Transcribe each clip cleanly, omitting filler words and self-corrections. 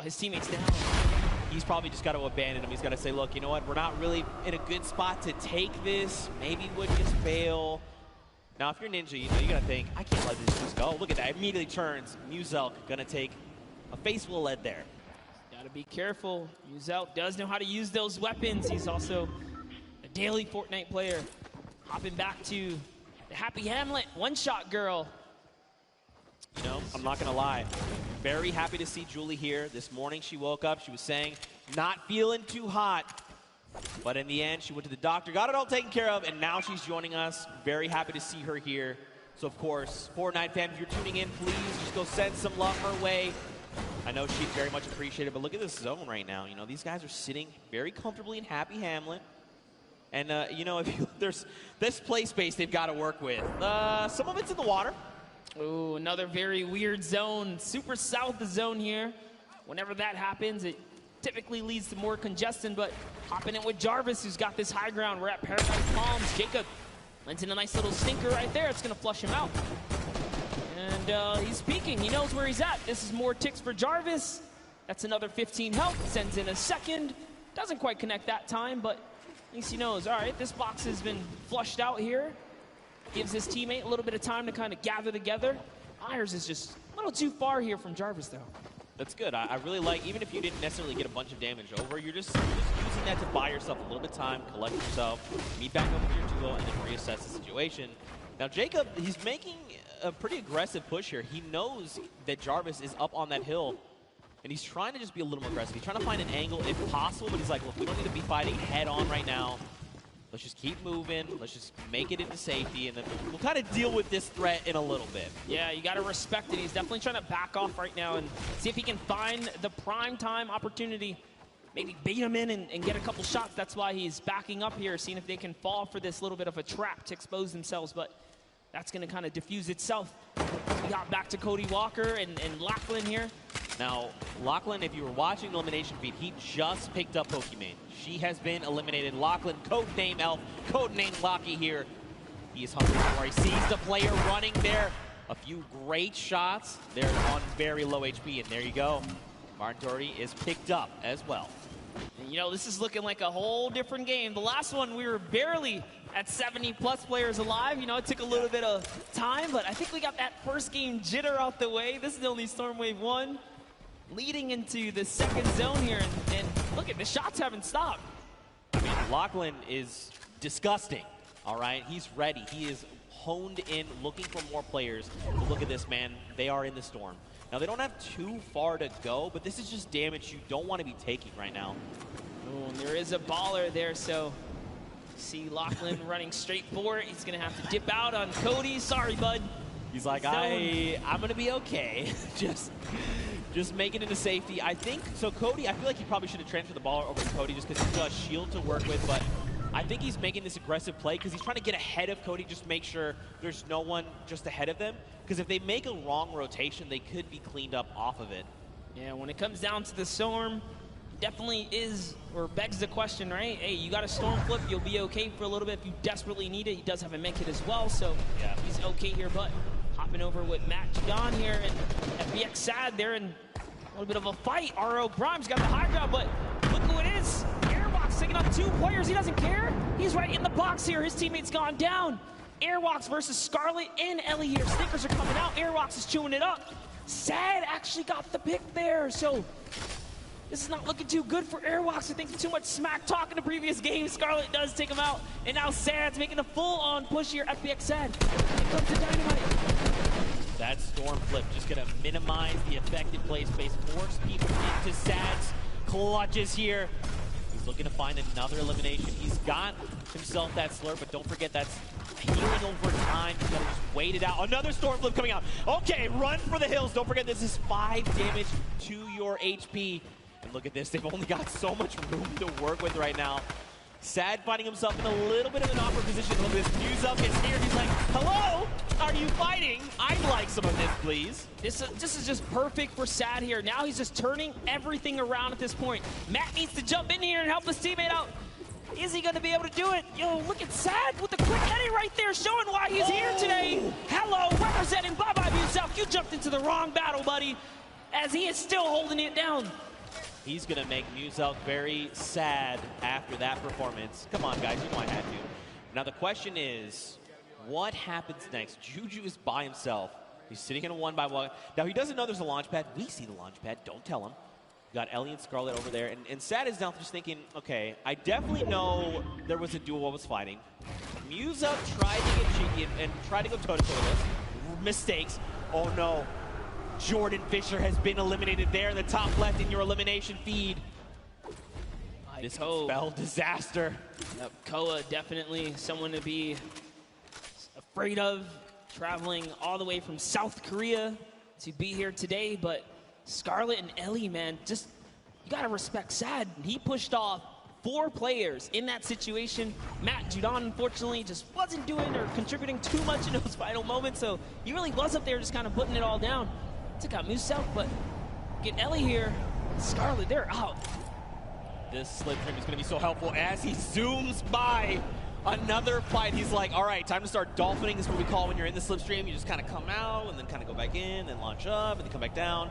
while his teammate's down. He's probably just got to abandon him. He's got to say, look, you know what? We're not really in a good spot to take this. Maybe would just fail. Now, if you're Ninja, you know, you got to think, I can't let this just go. Look at that. Immediately turns. Muzelk going to take a face full lead there. Got to be careful. Muzelk does know how to use those weapons. He's also a daily Fortnite player. Hopping back to the Happy Hamlet one-shot girl. You know, I'm not going to lie. Very happy to see Julie here. This morning she woke up. She was saying, not feeling too hot. But in the end, she went to the doctor, got it all taken care of, and now she's joining us. Very happy to see her here. So, of course, Fortnite fans, if you're tuning in, please just go send some love her way. I know she'd very much appreciate it, but look at this zone right now. You know, these guys are sitting very comfortably in Happy Hamlet. And, you know, there's this play space they've got to work with. Some of it's in the water. Ooh, another very weird zone. Super south zone here. Whenever that happens, it typically leads to more congestion, but hopping in with Jarvis, who's got this high ground. We're at Paradise Palms. Jacob lands in a nice little stinker right there. It's going to flush him out. And he's peeking. He knows where he's at. This is more ticks for Jarvis. That's another 15 health. Sends in a second. Doesn't quite connect that time, but at least he knows. All right, this box has been flushed out here. Gives his teammate a little bit of time to kind of gather together. Myers is just a little too far here from Jarvis, though. That's good. I really like, even if you didn't necessarily get a bunch of damage over, you're just using that to buy yourself a little bit of time, collect yourself, meet back up with your duo, and then reassess the situation. Now, Jacob, he's making a pretty aggressive push here. He knows that Jarvis is up on that hill, and he's trying to just be a little more aggressive. He's trying to find an angle if possible, but he's like, look, we don't need to be fighting head on right now. Let's just keep moving. Let's just make it into safety, and then we'll kind of deal with this threat in a little bit. Yeah, you got to respect it. He's definitely trying to back off right now and see if he can find the prime time opportunity. Maybe bait him in and get a couple shots. That's why he's backing up here, seeing if they can fall for this little bit of a trap to expose themselves, but that's going to kind of diffuse itself. We got back to Cody Walker and Lachlan here. Now, Lachlan, if you were watching the elimination feed, he just picked up Pokimane. She has been eliminated. Lachlan, codename Elf, codename Lockie here. He is hungry for. He sees the player running there. A few great shots. They're on very low HP, and there you go. Martin Doherty is picked up as well. And, you know, this is looking like a whole different game. The last one, we were barely at 70-plus players alive. You know, it took a little bit of time, but I think we got that first game jitter out the way. This is only Storm Wave 1. Leading into the second zone here, and look at the shots haven't stopped. I mean, Lachlan is disgusting, all right? He's ready. He is honed in, looking for more players. But look at this, man. They are in the storm. Now, they don't have too far to go, but this is just damage you don't want to be taking right now. Oh, and there is a baller there, so see Lachlan running straight for it. He's going to have to dip out on Cody. Sorry, bud. He's like, I'm going to be okay. Just make it into safety. I think, so Cody, I feel like he probably should have transferred the ball over to Cody just because he's got a shield to work with, but I think he's making this aggressive play because he's trying to get ahead of Cody, just make sure there's no one just ahead of them, because if they make a wrong rotation, they could be cleaned up off of it. Yeah, when it comes down to the storm, definitely is, or begs the question, right? Hey, you got a storm flip, you'll be okay for a little bit if you desperately need it. He does have a med kit as well, so yeah, he's okay here, but hopping over with Matt John here, and FBX Sad there in a little bit of a fight. RO Grimes got the high ground, but look who it is. Airbox taking up 2 players. He doesn't care. He's right in the box here. His teammate's gone down. Airbox versus Scarlet and Ellie here. Stinkers are coming out. Airbox is chewing it up. Sad actually got the pick there, so this is not looking too good for Airbox. I think too much smack talk in the previous game. Scarlet does take him out, and now Sad's making a full-on push here. FBX Sad. Here comes the Dynamite. That storm flip just going to minimize the effective play space, force people into Sad's clutches here. He's looking to find another elimination. He's got himself that slurp, but don't forget that's healing over time. He's got to just wait it out. Another storm flip coming out. Okay, run for the hills. Don't forget this is 5 damage to your HP. And look at this. They've only got so much room to work with right now. Sad finding himself in a little bit of an awkward position. Look at this. Muzelk is here. He's like, hello? Are you fighting? I'd like some of this, please. This is just perfect for Sad here. Now he's just turning everything around at this point. Matt needs to jump in here and help his teammate out. Is he going to be able to do it? Yo, look at Sad with the quick edit right there, showing why he's here today. Hello, representing Bye-Bye Muzelk. You jumped into the wrong battle, buddy. as he is still holding it down. He's going to make Muselk very sad after that performance. Come on, guys, you know I had to. Now, the question is, what happens next? Juju is by himself. He's sitting in a 1-by-1. Now, he doesn't know there's a launch pad. We see the launch pad. Don't tell him. You got Ellie and Scarlet over there. And Sad is now just thinking, okay, I definitely know there was a duo I was fighting. Muselk tried to get cheeky and tried to go toe-to-toe with us. Mistakes. Oh, no. Jordan Fisher has been eliminated there in the top left in your elimination feed. This could spell disaster. Yep, Koa definitely someone to be afraid of, traveling all the way from South Korea to be here today. But Scarlet and Ellie, man, just, you gotta respect Sad. He pushed off 4 players in that situation. Matt Judon, unfortunately, just wasn't doing or contributing too much in those final moments, so he really was up there just kind of putting it all down. Took out Muselk, but get Ellie here. Scarlet, they're out. This slipstream is going to be so helpful as he zooms by another fight. He's like, all right, time to start dolphining. This is what we call when you're in the slipstream. You just kind of come out and then kind of go back in and launch up and then come back down.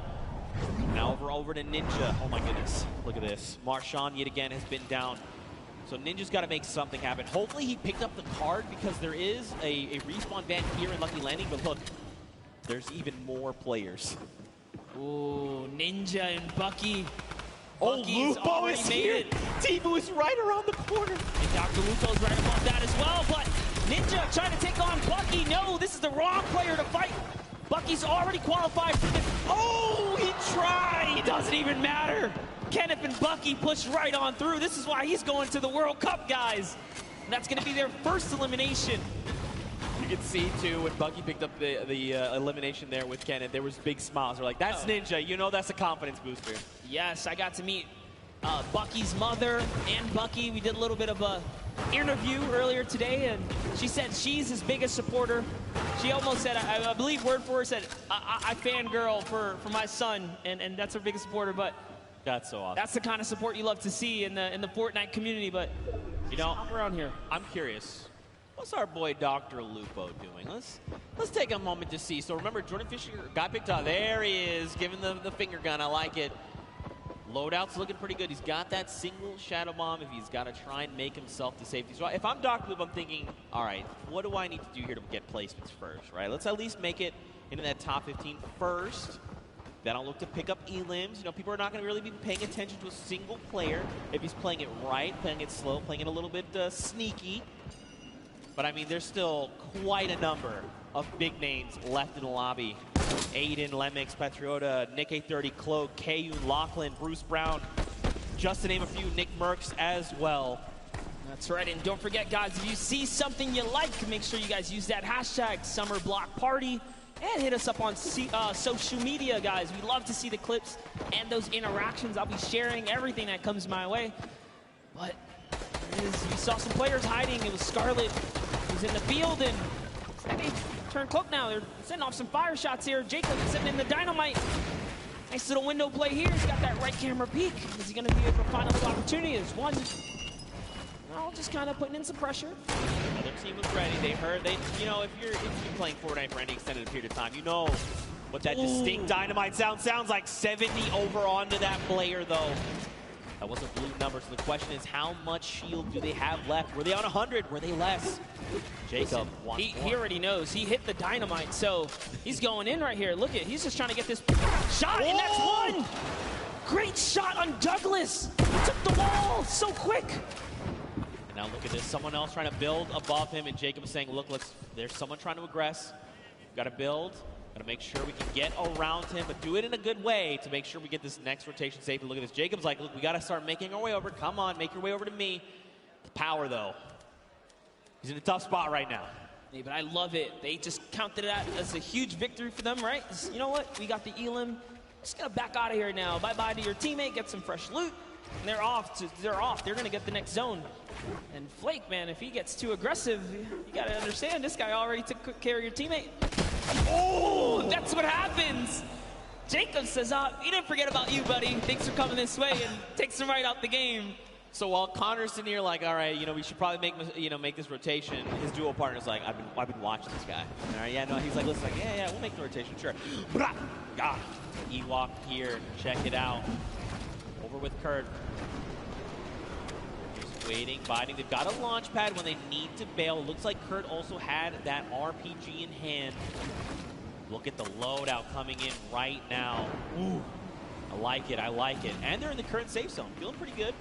Now over to Ninja. Oh my goodness, look at this. Marshawn yet again has been down. So Ninja's got to make something happen. Hopefully he picked up the card because there is a respawn van here in Lucky Landing, but look, there's even more players. Ooh, Ninja and Bucky. Oh, Bucky's Lupo is here. Tebow is right around the corner. And Dr. Lupo's right above that as well, but Ninja trying to take on Bucky. No, this is the wrong player to fight. Bucky's already qualified for this. Oh, he tried. It doesn't even matter. Kenneth and Bucky push right on through. This is why he's going to the World Cup, guys. And that's going to be their first elimination. You can see, too, when Bucky picked up the elimination there with Kenneth, there was big smiles. They're like, that's Ninja. You know that's a confidence booster. Yes, I got to meet Bucky's mother and Bucky. We did a little bit of a interview earlier today, and she said she's his biggest supporter. She almost said, I believe word for word, said, I fangirl for my son, and that's her biggest supporter. But that's so awesome. That's the kind of support you love to see in the Fortnite community. But you know, hop around here. I'm curious. What's our boy Dr. Lupo doing? Let's take a moment to see. So remember, Jordan Fisher got picked up. There he is, giving the finger gun. I like it. Loadout's looking pretty good. He's got that single shadow bomb if he's got to try and make himself to safety. So if I'm Dr. Lupo, I'm thinking, all right, what do I need to do here to get placements first, right? Let's at least make it into that top 15 first. Then I'll look to pick up elims. You know, people are not going to really be paying attention to a single player if he's playing it right, playing it slow, playing it a little bit sneaky. But, I mean, there's still quite a number of big names left in the lobby. Aiden, Lemix, Patriota, Nick A30, Cloak, Kayun, Lachlan, Bruce Brown, just to name a few, Nick Merckx as well. That's right, and don't forget, guys, if you see something you like, make sure you guys use that hashtag SummerBlockParty and hit us up on social media, guys. We love to see the clips and those interactions. I'll be sharing everything that comes my way. But you saw some players hiding. It was Scarlet who's in the field, and they turn Cloak now. They're setting off some fire shots here. Jacob sitting in the dynamite. Nice little window play here. He's got that right camera peek. Is he going to be able to find another opportunity? There's one. No, just kind of putting in some pressure. Another team was ready. They heard, you know, if you're playing Fortnite for any extended period of time, you know what that distinct dynamite sounds like. 70 over onto that player, though. That was a blue number, so the question is, how much shield do they have left? Were they on 100? Were they less? Jacob wants he already knows. He hit the dynamite, so he's going in right here. Look at, he's just trying to get this shot, and that's one! Great shot on Douglas! He took the wall so quick! And now look at this, someone else trying to build above him, and Jacob is saying, look, there's someone trying to aggress. We've got to build. Got to make sure we can get around him, but do it in a good way to make sure we get this next rotation safe. And look at this. Jacob's like, look, we got to start making our way over. Come on, make your way over to me. The power, though. He's in a tough spot right now. Yeah, but I love it. They just counted it as a huge victory for them, right? You know what? We got the elim. Just got to back out of here now. Bye-bye to your teammate. Get some fresh loot. And they're off. They're going to get the next zone. And Flake, man, if he gets too aggressive, you got to understand, this guy already took good care of your teammate. Oh, that's what happens. Jacob says, he didn't forget about you, buddy. Thanks for coming this way, and takes him right out the game. So while Connor's in here like, all right, you know, we should probably make this rotation, his duo partner's like, I've been watching this guy. All right, yeah, no, he's like, listen, like, yeah, we'll make the rotation, sure. God, Ewok here, check it out. Over with Kurt. Just waiting, biting. They've got a launch pad when they need to bail. Looks like Kurt also had that RPG in hand. Look at the loadout coming in right now. Ooh, I like it. And they're in the current safe zone. Feeling pretty good.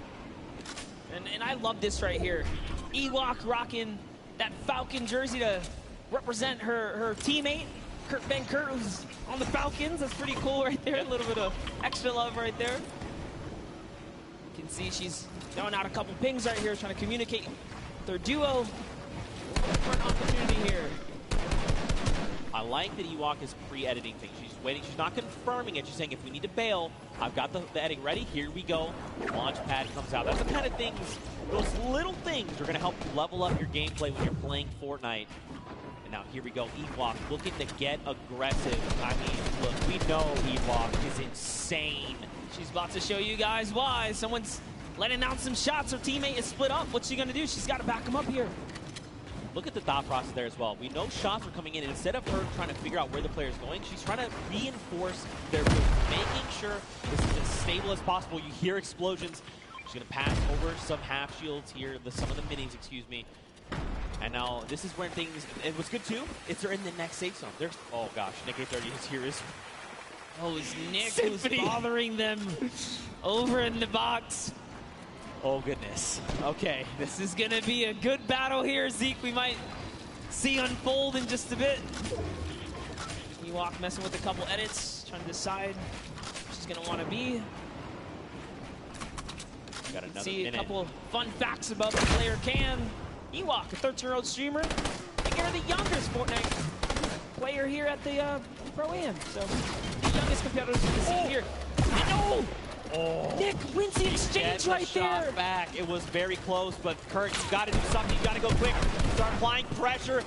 And I love this right here. Ewok rocking that Falcon jersey to represent her teammate, Kurt, who's on the Falcons. That's pretty cool right there. A little bit of extra love right there. You can see she's throwing out a couple pings right here, trying to communicate with their duo. For an opportunity here. I like that Ewok is pre-editing things. She's waiting. She's not confirming it. She's saying, if we need to bail, I've got the editing ready. Here we go. Launch pad comes out. That's the kind of things, those little things are going to help you level up your gameplay when you're playing Fortnite. And now here we go. Ewok looking to get aggressive. I mean, look, we know Ewok is insane. She's about to show you guys why. Someone's letting out some shots. Her teammate is split up. What's she going to do? She's got to back him up here. Look at the thought process there as well. We know shots are coming in, and instead of her trying to figure out where the player's going, she's trying to reinforce their move, making sure this is as stable as possible. You hear explosions. She's going to pass over some half shields here, some of the minis, excuse me. And now this is where things, and what's good too, is they're in the next safe zone. There's, oh gosh, Nick 830 is here. Oh, it's Nick who's bothering them over in the box. Oh, goodness. Okay. This is going to be a good battle here, Zeke. We might see unfold in just a bit. Ewok messing with a couple edits, trying to decide where she's going to want to be. Got another see minute. A couple of fun facts about the player Cam. Ewok, a 13-year-old streamer. I think you're the youngest Fortnite player here at the Pro-Am. So, the youngest competitors we can see here. No! Oh, Nick wins the exchange right there. Back. It was very close, but Kurt, you got to do something. You got to go quick. Start applying pressure.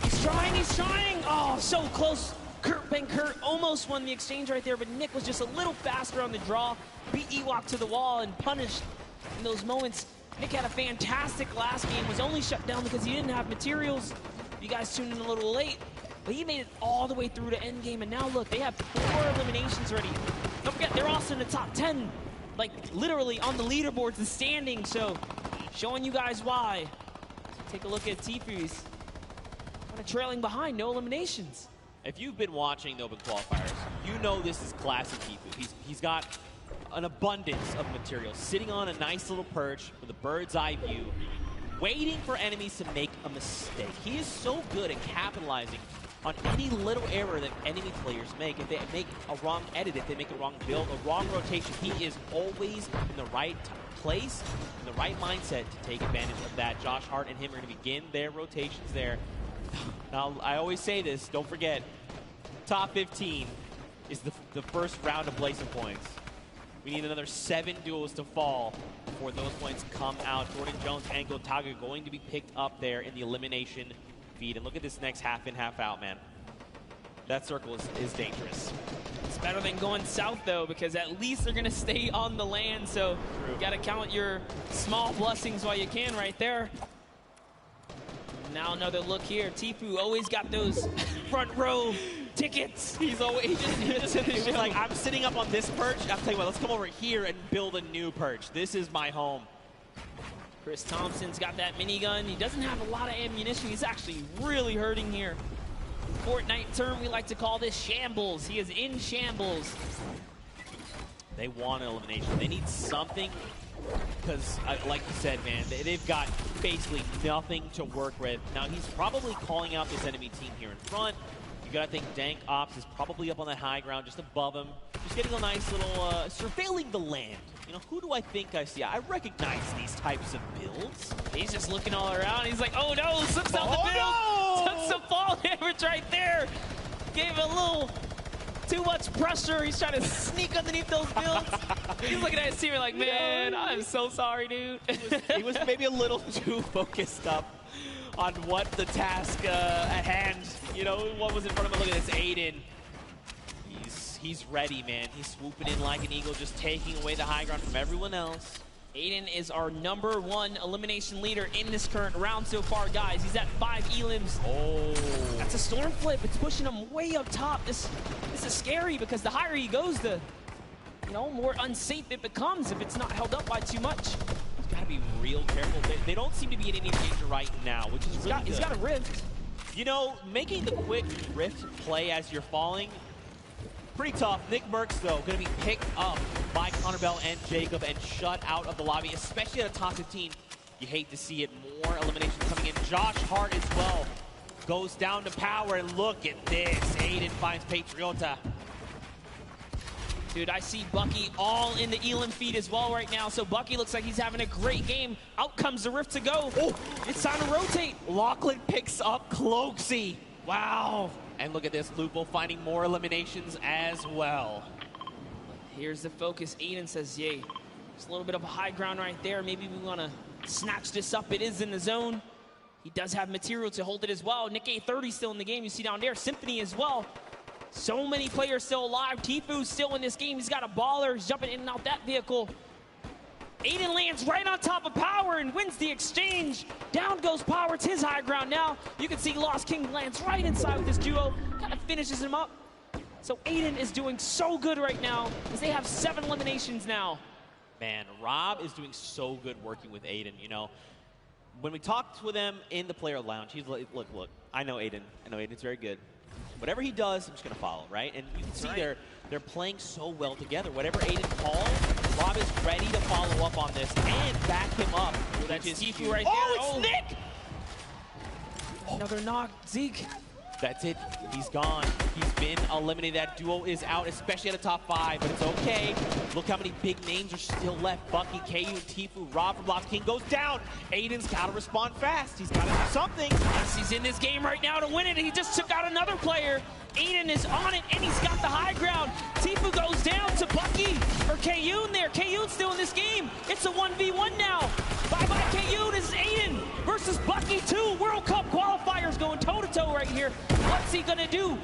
He's trying. Oh, so close. Kurt almost won the exchange right there, but Nick was just a little faster on the draw. Beat Ewok to the wall and punished in those moments. Nick had a fantastic last game. Was only shut down because he didn't have materials. You guys tuned in a little late, but he made it all the way through to end game. And now look, they have 4 eliminations already. Don't forget, they're also in the top 10, like literally on the leaderboards, the standing. So, showing you guys why. Take a look at Tifu's kind of trailing behind, no eliminations. If you've been watching the Open Qualifiers, you know this is classic Tifu. He's got an abundance of material, sitting on a nice little perch with a bird's eye view, waiting for enemies to make a mistake. He is so good at capitalizing on any little error that enemy players make. If they make a wrong edit, if they make a wrong build, a wrong rotation, he is always in the right place, in the right mindset to take advantage of that. Josh Hart and him are going to begin their rotations there. Now, I always say this, don't forget, top 15 is the first round of placing points. We need another 7 duels to fall before those points come out. Jordan Jones and Gotaga going to be picked up there in the elimination feed. And look at this next half in, half out, man. That circle is dangerous. It's better than going south, though, because at least they're going to stay on the land. So you got to count your small blessings while you can right there. Now another look here. Tifu always got those front row tickets. He's always he was like, I'm sitting up on this perch. I'm telling you what, let's come over here and build a new perch. This is my home. Chris Thompson's got that minigun. He doesn't have a lot of ammunition. He's actually really hurting here. Fortnite term, we like to call this shambles. He is in shambles. They want an elimination. They need something because, like you said, man, they've got basically nothing to work with. Now, he's probably calling out this enemy team here in front. You gotta think Dank Ops is probably up on that high ground, just above him. Just getting a nice little, surveilling the land. You know, who do I think I see? I recognize these types of builds. He's just looking all around. He's like, oh no, slips out the build. Took some fall damage right there. Gave a little too much pressure. He's trying to sneak underneath those builds. He's looking at his team like, man, I'm so sorry, dude. He was maybe a little too focused up on what the task at hand, you know, what was in front of him. Look at this, Aiden. He's ready, man. He's swooping in like an eagle, just taking away the high ground from everyone else. Aiden is our #1 elimination leader in this current round so far, guys. He's at 5 elims. Oh. That's a storm flip. It's pushing him way up top. This is scary because the higher he goes, the more unsafe it becomes if it's not held up by too much. He's got to be real careful. They don't seem to be in any danger right now, which is really good. He's got a rift. You know, making the quick rift play as you're falling, pretty tough. Nick Merckx, though, going to be picked up by Connor Bell and Jacob and shut out of the lobby, especially at a top 15. You hate to see it. More eliminations coming in. Josh Hart as well goes down to power, and look at this. Aiden finds Patriota. Dude, I see Bucky all in the Elam feed as well right now, so Bucky looks like he's having a great game. Out comes the rift to go. Oh, it's time to rotate. Lachlan picks up Cloaksy. Wow. And look at this, Lupo finding more eliminations as well. Here's the focus. Aiden says, yay. There's a little bit of a high ground right there. Maybe we want to snatch this up. It is in the zone. He does have material to hold it as well. Nick A30 still in the game. You see down there, Symphony as well. So many players still alive. Tifu's still in this game. He's got a baller. He's jumping in and out that vehicle. Aiden lands right on top of Power and wins the exchange. Down goes Power. It's his high ground now. You can see Lost King lands right inside with this duo. Kind of finishes him up. So Aiden is doing so good right now as they have 7 eliminations now. Man, Rob is doing so good working with Aiden, you know. When we talked with him in the player lounge, he's like, look, I know Aiden. I know Aiden's very good. Whatever he does, I'm just going to follow, right? And you can see they're playing so well together. Whatever Aiden calls, Rob is ready to follow up on this and back him up. Well, that's Tifu right there. Oh, it's Nick! Another knock. Zeke. That's it. He's gone. He's been eliminated. That duo is out, especially at the top 5, but it's okay. Look how many big names are still left. Bucky, KU, Tifu, Rob from Lost King goes down. Aiden's got to respond fast. He's got to do something. Yes, he's in this game right now to win it. He just took out another player. Aiden is on it, and he's got the high ground. Tifu goes down to Bucky, or Kayun there. Kayun's still in this game. It's a 1v1 now. Bye-bye, Kayun. This is Aiden versus Bucky 2. World Cup qualifiers going toe-to-toe right here. What's he gonna do?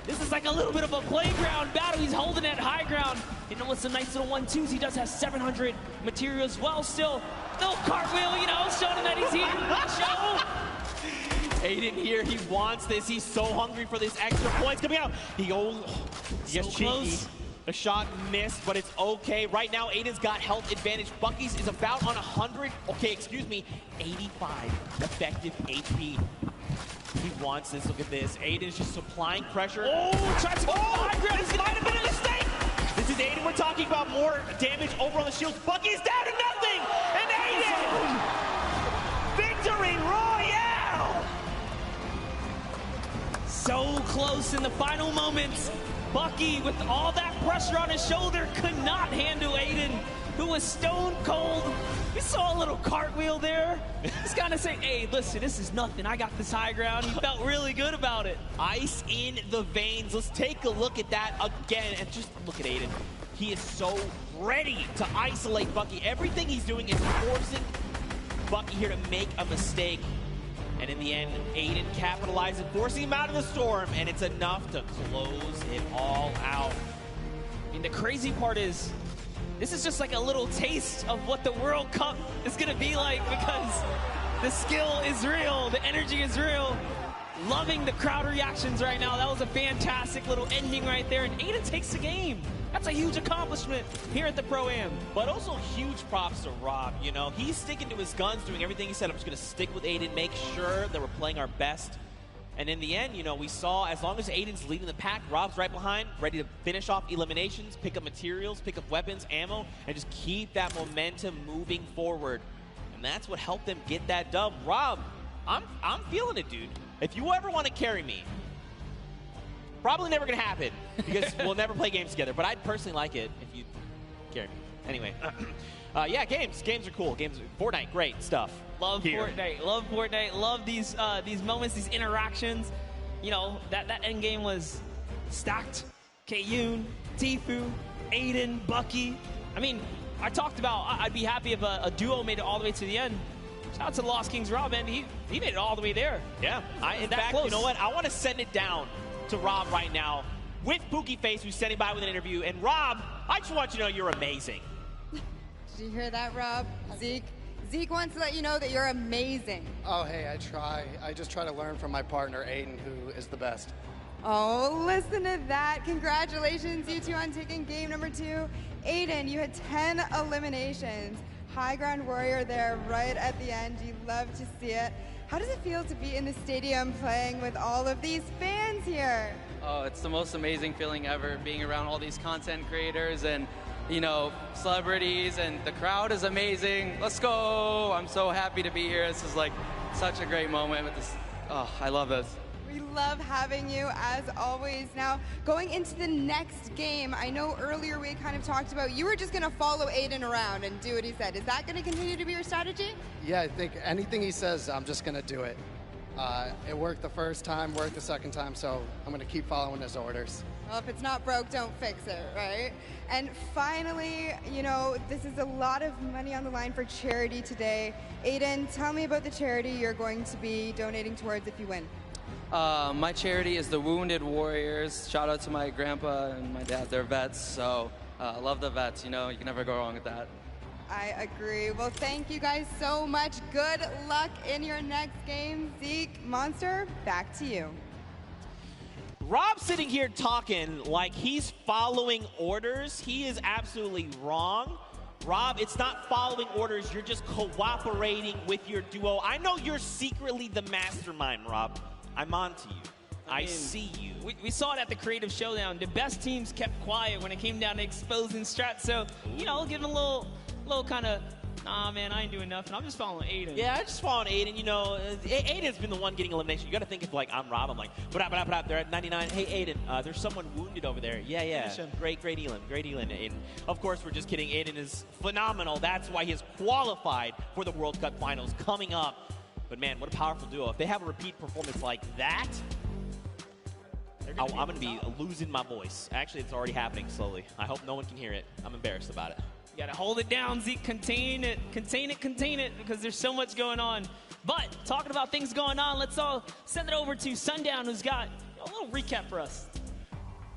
This is like a little bit of a playground battle. He's holding that high ground. You know, it's a nice little 1-2s. He does have 700 material as well still. No cartwheel, you know, showing that he's here. Show. Aiden here, he wants this. He's so hungry for this extra points coming out. He gets cheeky. The shot missed, but it's okay. Right now, Aiden's got health advantage. Bucky's is about on 100, 85 effective HP. He wants this. Look at this. Aiden's just supplying pressure. Oh, tries to go high ground. This might have been a mistake. This is Aiden. We're talking about more damage over on the shields. Bucky's down to nothing. And Aiden! Victory Royale! So close in the final moments. Bucky, with all that pressure on his shoulder, could not handle Aiden, who was stone cold. We saw a little cartwheel there. He's kind of saying, hey, listen, this is nothing. I got this high ground. He felt really good about it. Ice in the veins. Let's take a look at that again. And just look at Aiden. He is so ready to isolate Bucky. Everything he's doing is forcing Bucky here to make a mistake. And in the end, Aiden capitalizes, forcing him out of the storm, and it's enough to close it all out. I mean, the crazy part is, this is just like a little taste of what the World Cup is going to be like, because the skill is real, the energy is real. Loving the crowd reactions right now. That was a fantastic little ending right there, and Aiden takes the game. That's a huge accomplishment here at the Pro-Am. But also huge props to Rob, you know. He's sticking to his guns, doing everything he said. I'm just going to stick with Aiden, make sure that we're playing our best. And in the end, you know, we saw as long as Aiden's leading the pack, Rob's right behind, ready to finish off eliminations, pick up materials, pick up weapons, ammo, and just keep that momentum moving forward. And that's what helped them get that dub. Rob, I'm feeling it, dude. If you ever want to carry me, probably never going to happen because we'll never play games together. But I'd personally like it if you carry me. Anyway, yeah, games are cool. Fortnite, great stuff. Love Fortnite. Love Fortnite. Love these moments, these interactions. You know, that end game was stacked. Kayun, Tifu, Aiden, Bucky. I mean, I talked about I'd be happy if a duo made it all the way to the end. Shout out to the Lost Kings Rob, and he made it all the way there. Yeah. In fact, close. You know what? I want to send it down to Rob right now with Pookie Face, who's standing by with an interview. And Rob, I just want you to know you're amazing. Did you hear that, Rob? Zeke wants to let you know that you're amazing. Oh, hey, I try. I just try to learn from my partner, Aiden, who is the best. Oh, listen to that. Congratulations, you two, on taking game number 2. Aiden, you had 10 eliminations. High ground warrior there right at the end. You love to see it. How does it feel to be in the stadium playing with all of these fans here? Oh, it's the most amazing feeling ever, being around all these content creators and, you know, celebrities, and the crowd is amazing. Let's go. I'm so happy to be here. This is like such a great moment with this. Oh, I love this. We love having you, as always. Now, going into the next game, I know earlier we kind of talked about you were just going to follow Aiden around and do what he said. Is that going to continue to be your strategy? Yeah, I think anything he says, I'm just going to do it. It worked the first time, worked the second time, so I'm going to keep following his orders. Well, if it's not broke, don't fix it, right? And finally, you know, this is a lot of money on the line for charity today. Aiden, tell me about the charity you're going to be donating towards if you win. My charity is the Wounded Warriors. Shout out to my grandpa and my dad. They're vets, so I love the vets. You know, you can never go wrong with that. I agree. Well, thank you guys so much. Good luck in your next game. Zeke, Monster, back to you. Rob's sitting here talking like he's following orders. He is absolutely wrong. Rob, it's not following orders. You're just cooperating with your duo. I know you're secretly the mastermind, Rob. I'm on to you. I see you. We saw it at the Creative Showdown. The best teams kept quiet when it came down to exposing strats. So, you know, give him a little kind of, nah, man, I ain't doing nothing. I'm just following Aiden. Yeah, I'm just following Aiden. You know, Aiden's been the one getting elimination. You got to think if, like, I'm Rob. I'm like, they're at 99. Hey, Aiden, there's someone wounded over there. Yeah. Great Elam. Aiden. Of course, we're just kidding. Aiden is phenomenal. That's why he is qualified for the World Cup Finals coming up. But, man, what a powerful duo. If they have a repeat performance like that, I'm going to be losing my voice. Actually, it's already happening slowly. I hope no one can hear it. I'm embarrassed about it. You got to hold it down, Zeke. Contain it, because there's so much going on. But talking about things going on, let's all send it over to Sundown, who's got a little recap for us.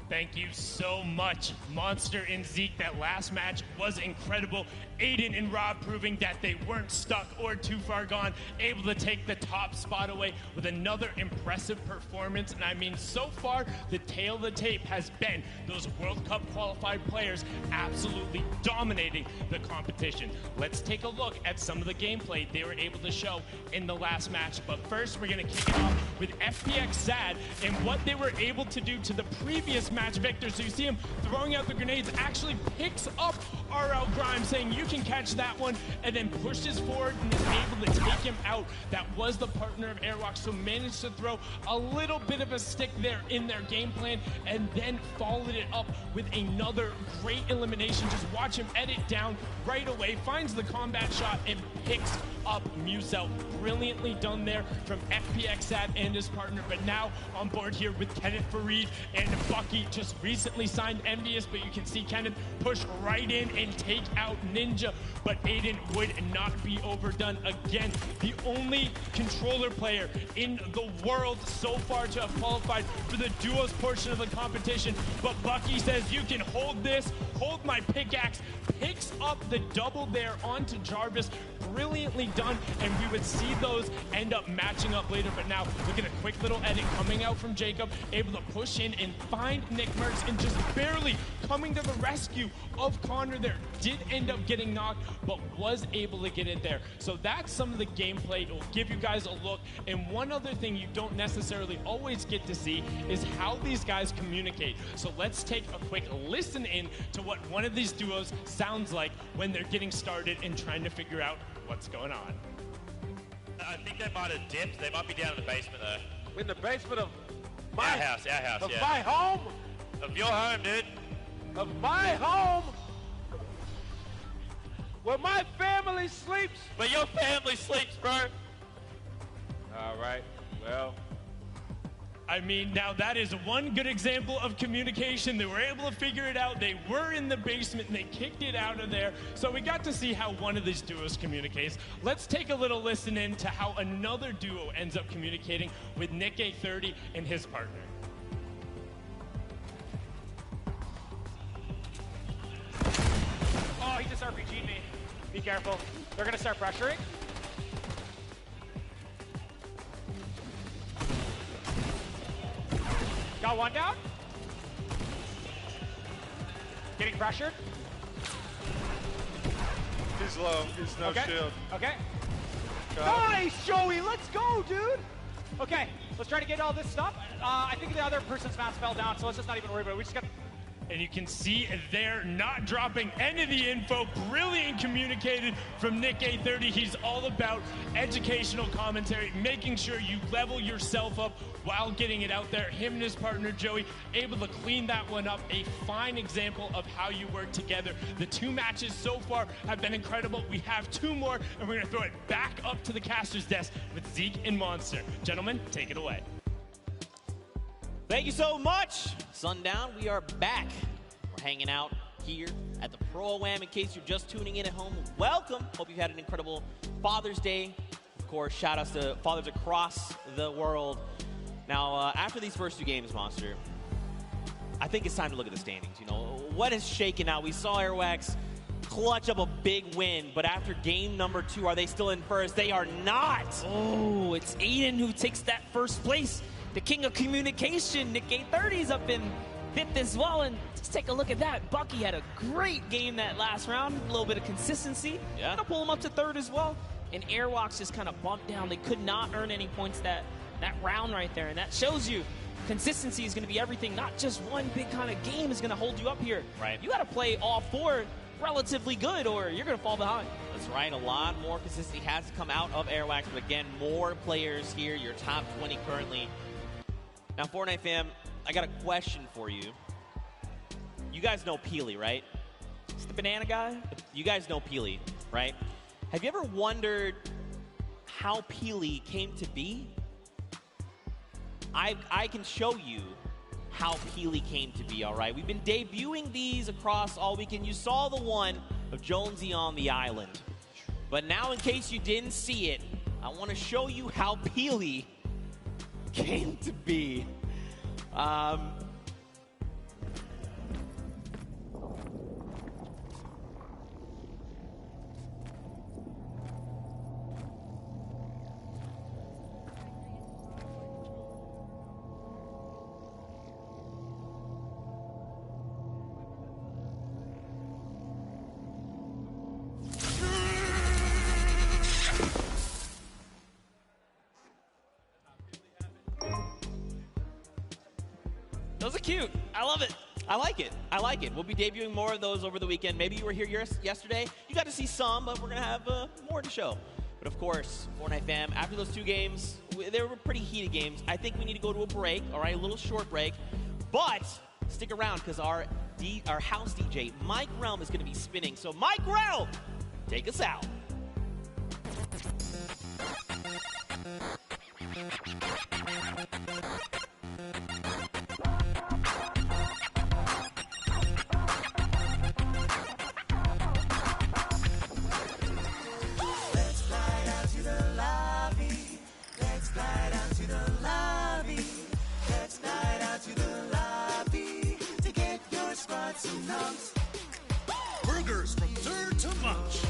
Thank you so much, Monster and Zeke. That last match was incredible. Aiden and Rob proving that they weren't stuck or too far gone, able to take the top spot away with another impressive performance. And I mean, so far, the tail of the tape has been those World Cup qualified players absolutely dominating the competition. Let's take a look at some of the gameplay they were able to show in the last match. But first, we're going to kick it off with FPX Sad and what they were able to do to the previous match victor. So you see him throwing out the grenades, actually picks up RL Grimes, saying you can catch that one, and then pushes forward and is able to take him out. That was the partner of Airwalk, so managed to throw a little bit of a stick there in their game plan, and then followed it up with another great elimination. Just watch him edit down right away, finds the combat shot, and picks up Musel. Brilliantly done there from FPX Sad and his partner. But now on board here with Kenneth Fareed and Bucky, just recently signed Envious, but you can see Kenneth push right in and take out Ninja. But Aiden would not be overdone again. The only controller player in the world so far to have qualified for the duos portion of the competition. But Bucky says, you can hold this, hold my pickaxe, picks up the double there onto Jarvis. Brilliantly done, and we would see those end up matching up later. But now look at a quick little edit coming out from Jacob, able to push in and find Nick Merckx, and just barely coming to the rescue of Connor there. Did end up getting knocked, but was able to get it there. So that's some of the gameplay. It will give you guys a look. And one other thing you don't necessarily always get to see is how these guys communicate. So let's take a quick listen in to what one of these duos sounds like when they're getting started and trying to figure out what's going on. I think they might have dipped. They might be down in the basement though. In the basement of my house, of yeah. my home, Of your home, dude. of my home, where my family sleeps. But your family sleeps, bro. All right. Well, I mean, now that is one good example of communication. They were able to figure it out. They were in the basement and they kicked it out of there. So we got to see how one of these duos communicates. Let's take a little listen in to how another duo ends up communicating with Nick A30 and his partner. Oh, he just RPG'd me. Be careful. They're going to start pressuring. Got one down. Getting pressured. He's low. He's no shield. Okay. Nice, Joey. Let's go, dude. Okay, let's try to get all this stuff. I think the other person's mask fell down, so let's just not even worry about it. We just got. And you can see they're not dropping any of the info. Brilliant communicated from Nick A30. He's all about educational commentary, making sure you level yourself up while getting it out there. Him and his partner, Joey, able to clean that one up. A fine example of how you work together. The 2 matches so far have been incredible. We have 2 more, and we're going to throw it back up to the caster's desk with Zeke and Monster. Gentlemen, take it away. Thank you so much. Sundown, we are back. We're hanging out here at the Pro-Am. In case you're just tuning in at home, welcome. Hope you've had an incredible Father's Day. Of course, shout outs to fathers across the world. Now, after these first 2 games, Monster, I think it's time to look at the standings. You know, what has shaken out? We saw Airwax clutch up a big win, but after game number 2, are they still in first? They are not. Oh, it's Aiden who takes that first place. The king of communication, Nick A30's up in 5th as well, and just take a look at that. Bucky had a great game that last round, a little bit of consistency. Yeah. Gonna pull him up to 3rd as well. And Airwalks just kind of bumped down. They could not earn any points that round right there, and that shows you consistency is gonna be everything. Not just one big kind of game is gonna hold you up here. Right. You gotta play all 4 relatively good, or you're gonna fall behind. That's right, a lot more consistency has to come out of Airwax, but again, more players here, your top 20 currently. Now, Fortnite fam, I got a question for you. You guys know Peely, right? It's the banana guy? You guys know Peely, right? Have you ever wondered how Peely came to be? I can show you how Peely came to be, all right? We've been debuting these across all weekend. You saw the one of Jonesy on the island. But now, in case you didn't see it, I want to show you how Peely came to be. Those are cute. I love it. I like it. I like it. We'll be debuting more of those over the weekend. Maybe you were here yesterday. You got to see some, but we're going to have more to show. But of course, Fortnite fam, after those 2 games, they were pretty heated games. I think we need to go to a break, all right, a little short break. But stick around because our house DJ, Mike Realm, is going to be spinning. So Mike Realm, take us out. Burgers from dirt to munch.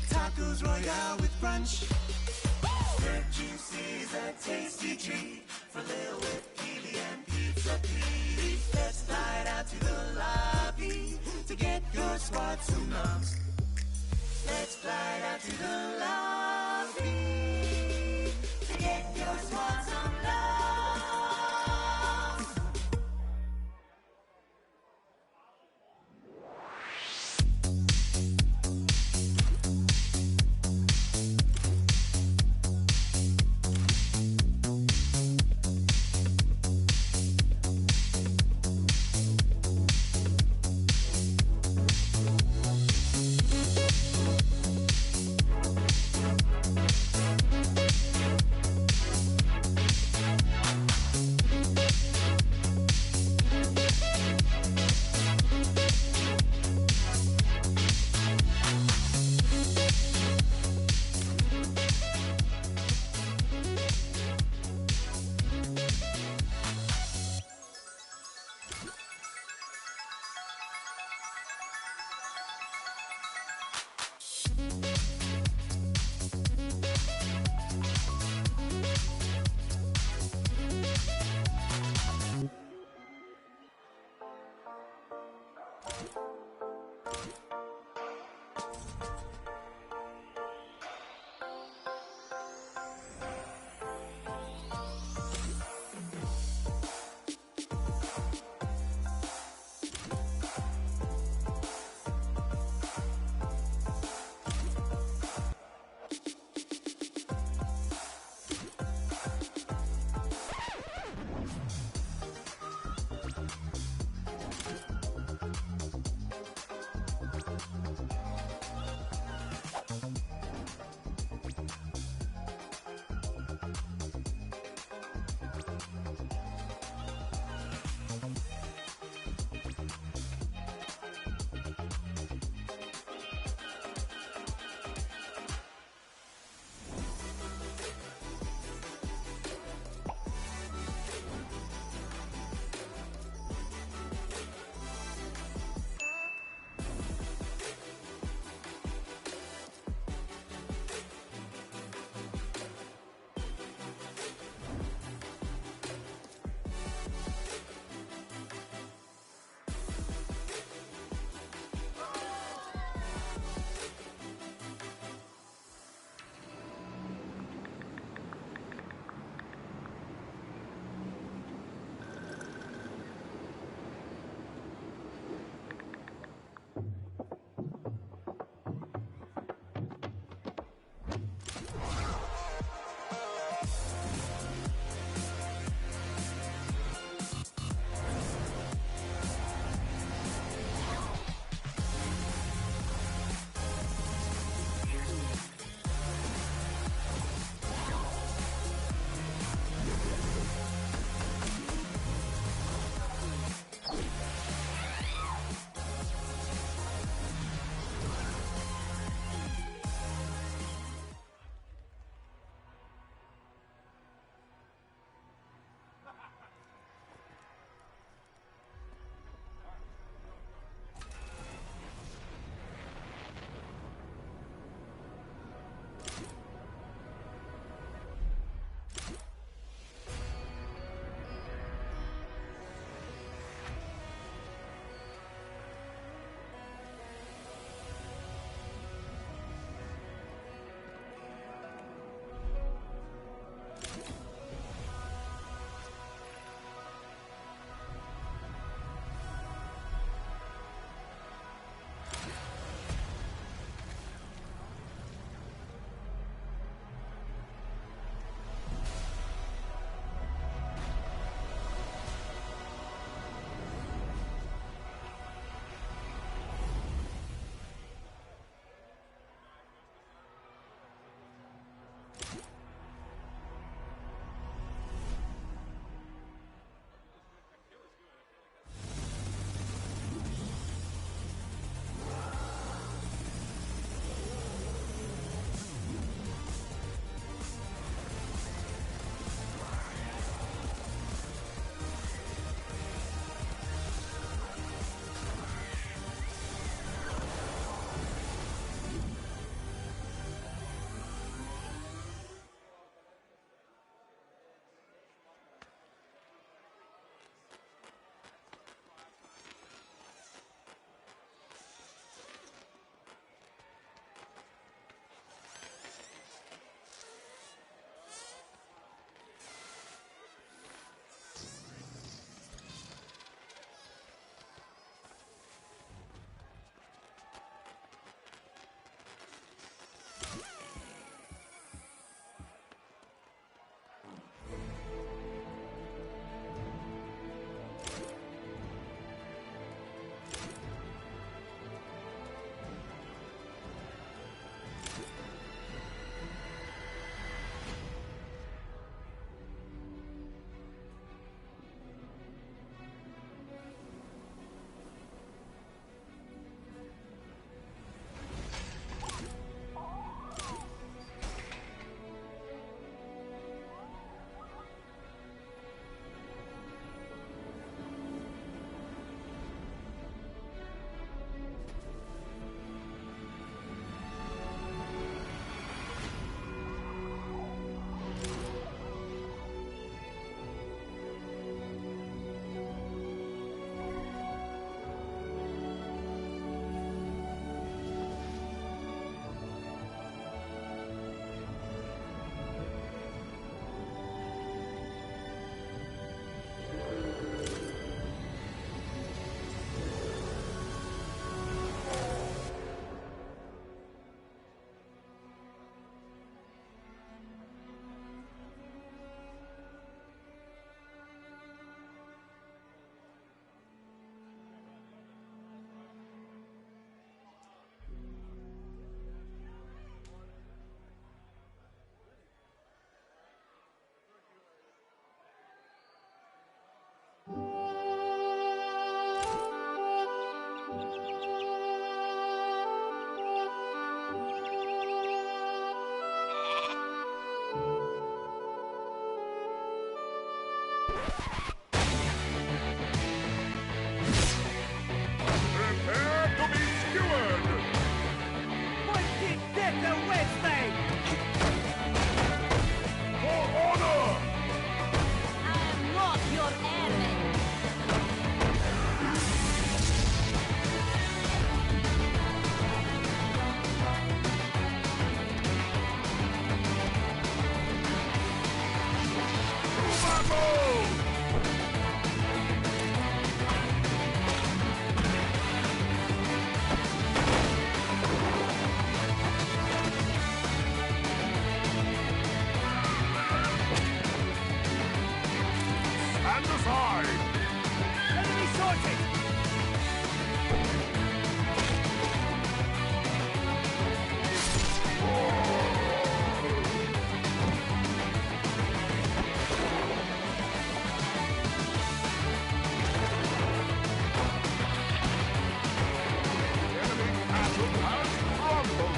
Tacos royale with brunch. Red juices, a tasty treat for Lil with Peely and Pizza Pete. Let's slide out to the lobby to get your squad some lumps. Let's slide out to the lobby to get your squad some lumps. Wednesday! For honor! I am not your enemy. Stand aside! Enemy sorted! Enemy castle has crumbled!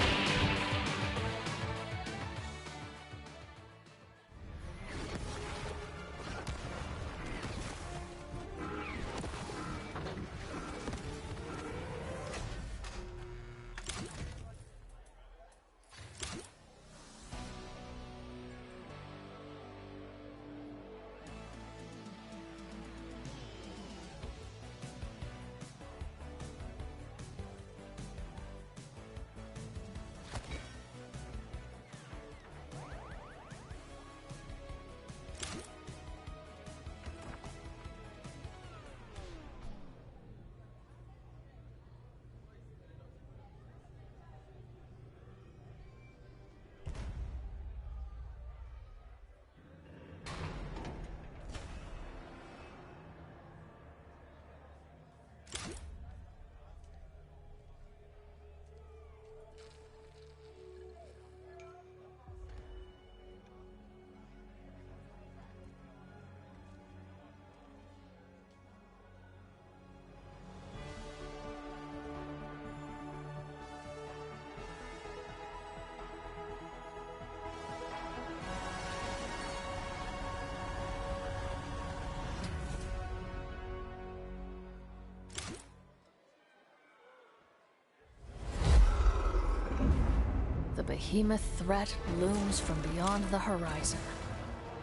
The behemoth threat looms from beyond the horizon.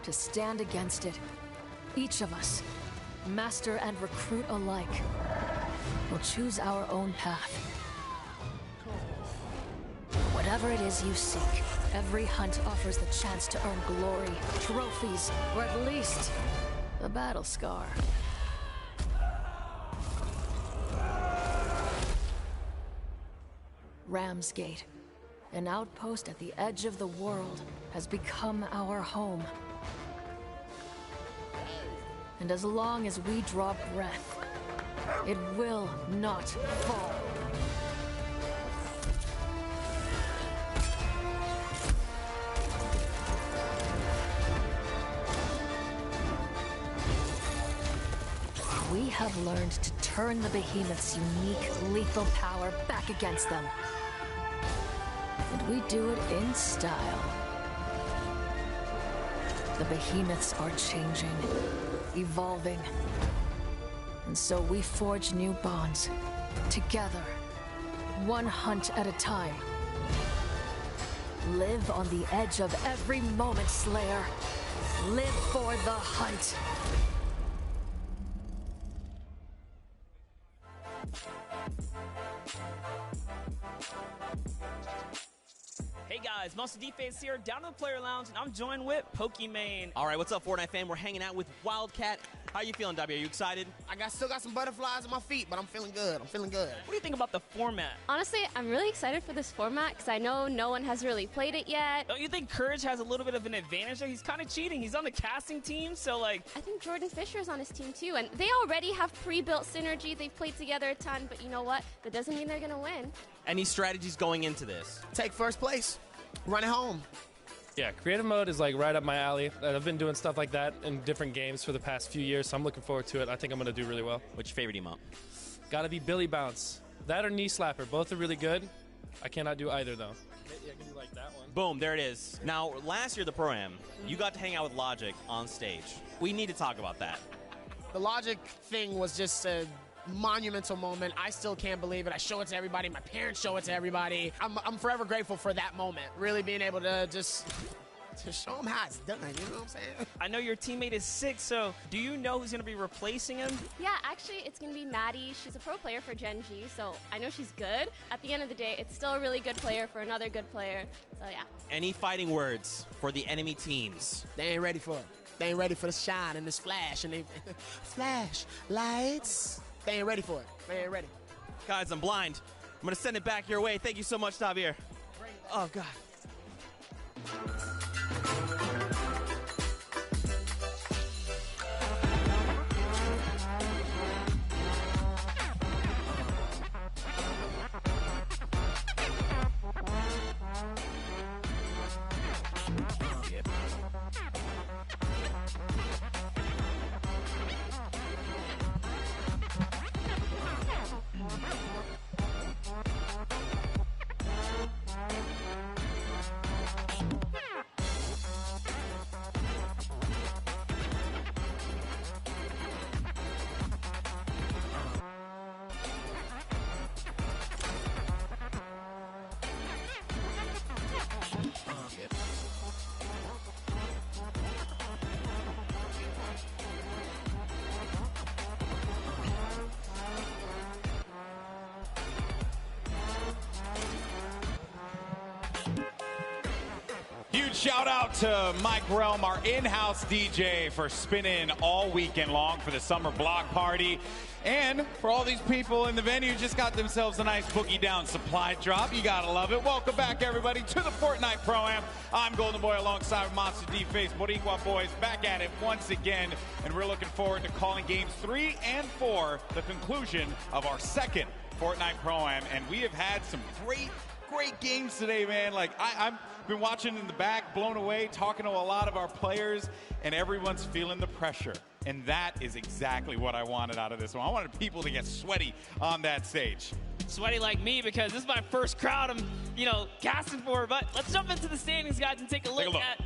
To stand against it, each of us, master and recruit alike, will choose our own path. Whatever it is you seek, every hunt offers the chance to earn glory, trophies, or at least a battle scar. Ramsgate, an outpost at the edge of the world, has become our home. And as long as we draw breath, it will not fall. We have learned to turn the behemoth's unique, lethal power back against them. And we do it in style. The behemoths are changing, evolving. And so we forge new bonds, together, one hunt at a time. Live on the edge of every moment, Slayer. Live for the hunt. Hey guys, Monster Defense here, down in the player lounge, and I'm joined with Pokimane. All right, what's up, Fortnite fam? We're hanging out with Wildcat. How you feeling, W? Are you excited? Still got some butterflies in my feet, but I'm feeling good. I'm feeling good. What do you think about the format? Honestly, I'm really excited for this format because I know no one has really played it yet. Don't you think Courage has a little bit of an advantage there? He's kind of cheating. He's on the casting team, so like... I think Jordan Fisher's on his team too, and they already have pre-built synergy. They've played together a ton, but you know what? That doesn't mean they're going to win. Any strategies going into this? Take first place. Run it home. Yeah, creative mode is like right up my alley. I've been doing stuff like that in different games for the past few years, so I'm looking forward to it. I think I'm going to do really well. What's your favorite emote? Gotta be Billy Bounce. That or Knee Slapper. Both are really good. I cannot do either, though. Yeah, I can do like that one. Boom, there it is. Now, last year at the Pro-Am, you got to hang out with Logic on stage. We need to talk about that. The Logic thing was just monumental moment. I still can't believe it. I show it to everybody. My parents show it to everybody. I'm forever grateful for that moment. Really being able to just to show them how it's done, you know what I'm saying? I know your teammate is sick, so do you know who's going to be replacing him? Yeah, actually, it's going to be Maddie. She's a pro player for Gen G, so I know she's good. At the end of the day, it's still a really good player for another good player, so yeah. Any fighting words for the enemy teams? They ain't ready for it. They ain't ready for the shine and this flash and they flash lights. They ain't ready for it. They ain't ready. Guys, I'm blind. I'm going to send it back your way. Thank you so much, Javier. Oh, God. Shout out to Mike Realm, our in-house DJ, for spinning all weekend long for the summer block party. And for all these people in the venue just got themselves a nice boogie down supply drop. You gotta love it. Welcome back, everybody, to the Fortnite Pro-Am. I'm Golden Boy alongside Monster D-Face, Boricua Boys, back at it once again. And we're looking forward to calling games 3 and 4, the conclusion of our second Fortnite Pro-Am. And we have had some great games today, man. Like, I've been watching in the back, blown away, talking to a lot of our players, and everyone's feeling the pressure. And that is exactly what I wanted out of this one. I wanted people to get sweaty on that stage. Sweaty like me, because this is my first crowd I'm, casting for. But let's jump into the standings, guys, and take a look at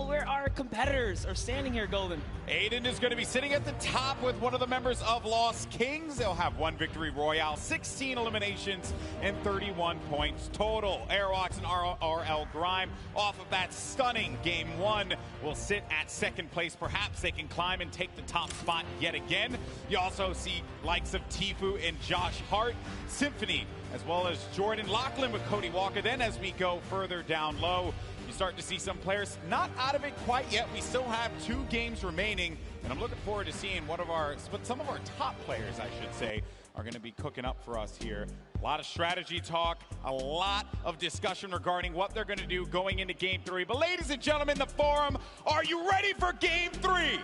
where our competitors are standing here, Golden. Aiden is going to be sitting at the top with one of the members of Lost Kings. They'll have 1 victory royale, 16 eliminations, and 31 points total. Airwalks and RL Grime, off of that stunning Game 1, will sit at second place. Perhaps they can climb and take the top spot yet again. You also see likes of Tiefu and Josh Hart, Symphony, as well as Jordan Lachlan with Cody Walker. Then as we go further down low, you start to see some players not out of it quite yet. We still have 2 games remaining, and I'm looking forward to seeing some of our top players, I should say, are going to be cooking up for us here. A lot of strategy talk, a lot of discussion regarding what they're going to do going into Game 3. But ladies and gentlemen, the forum, are you ready for Game 3?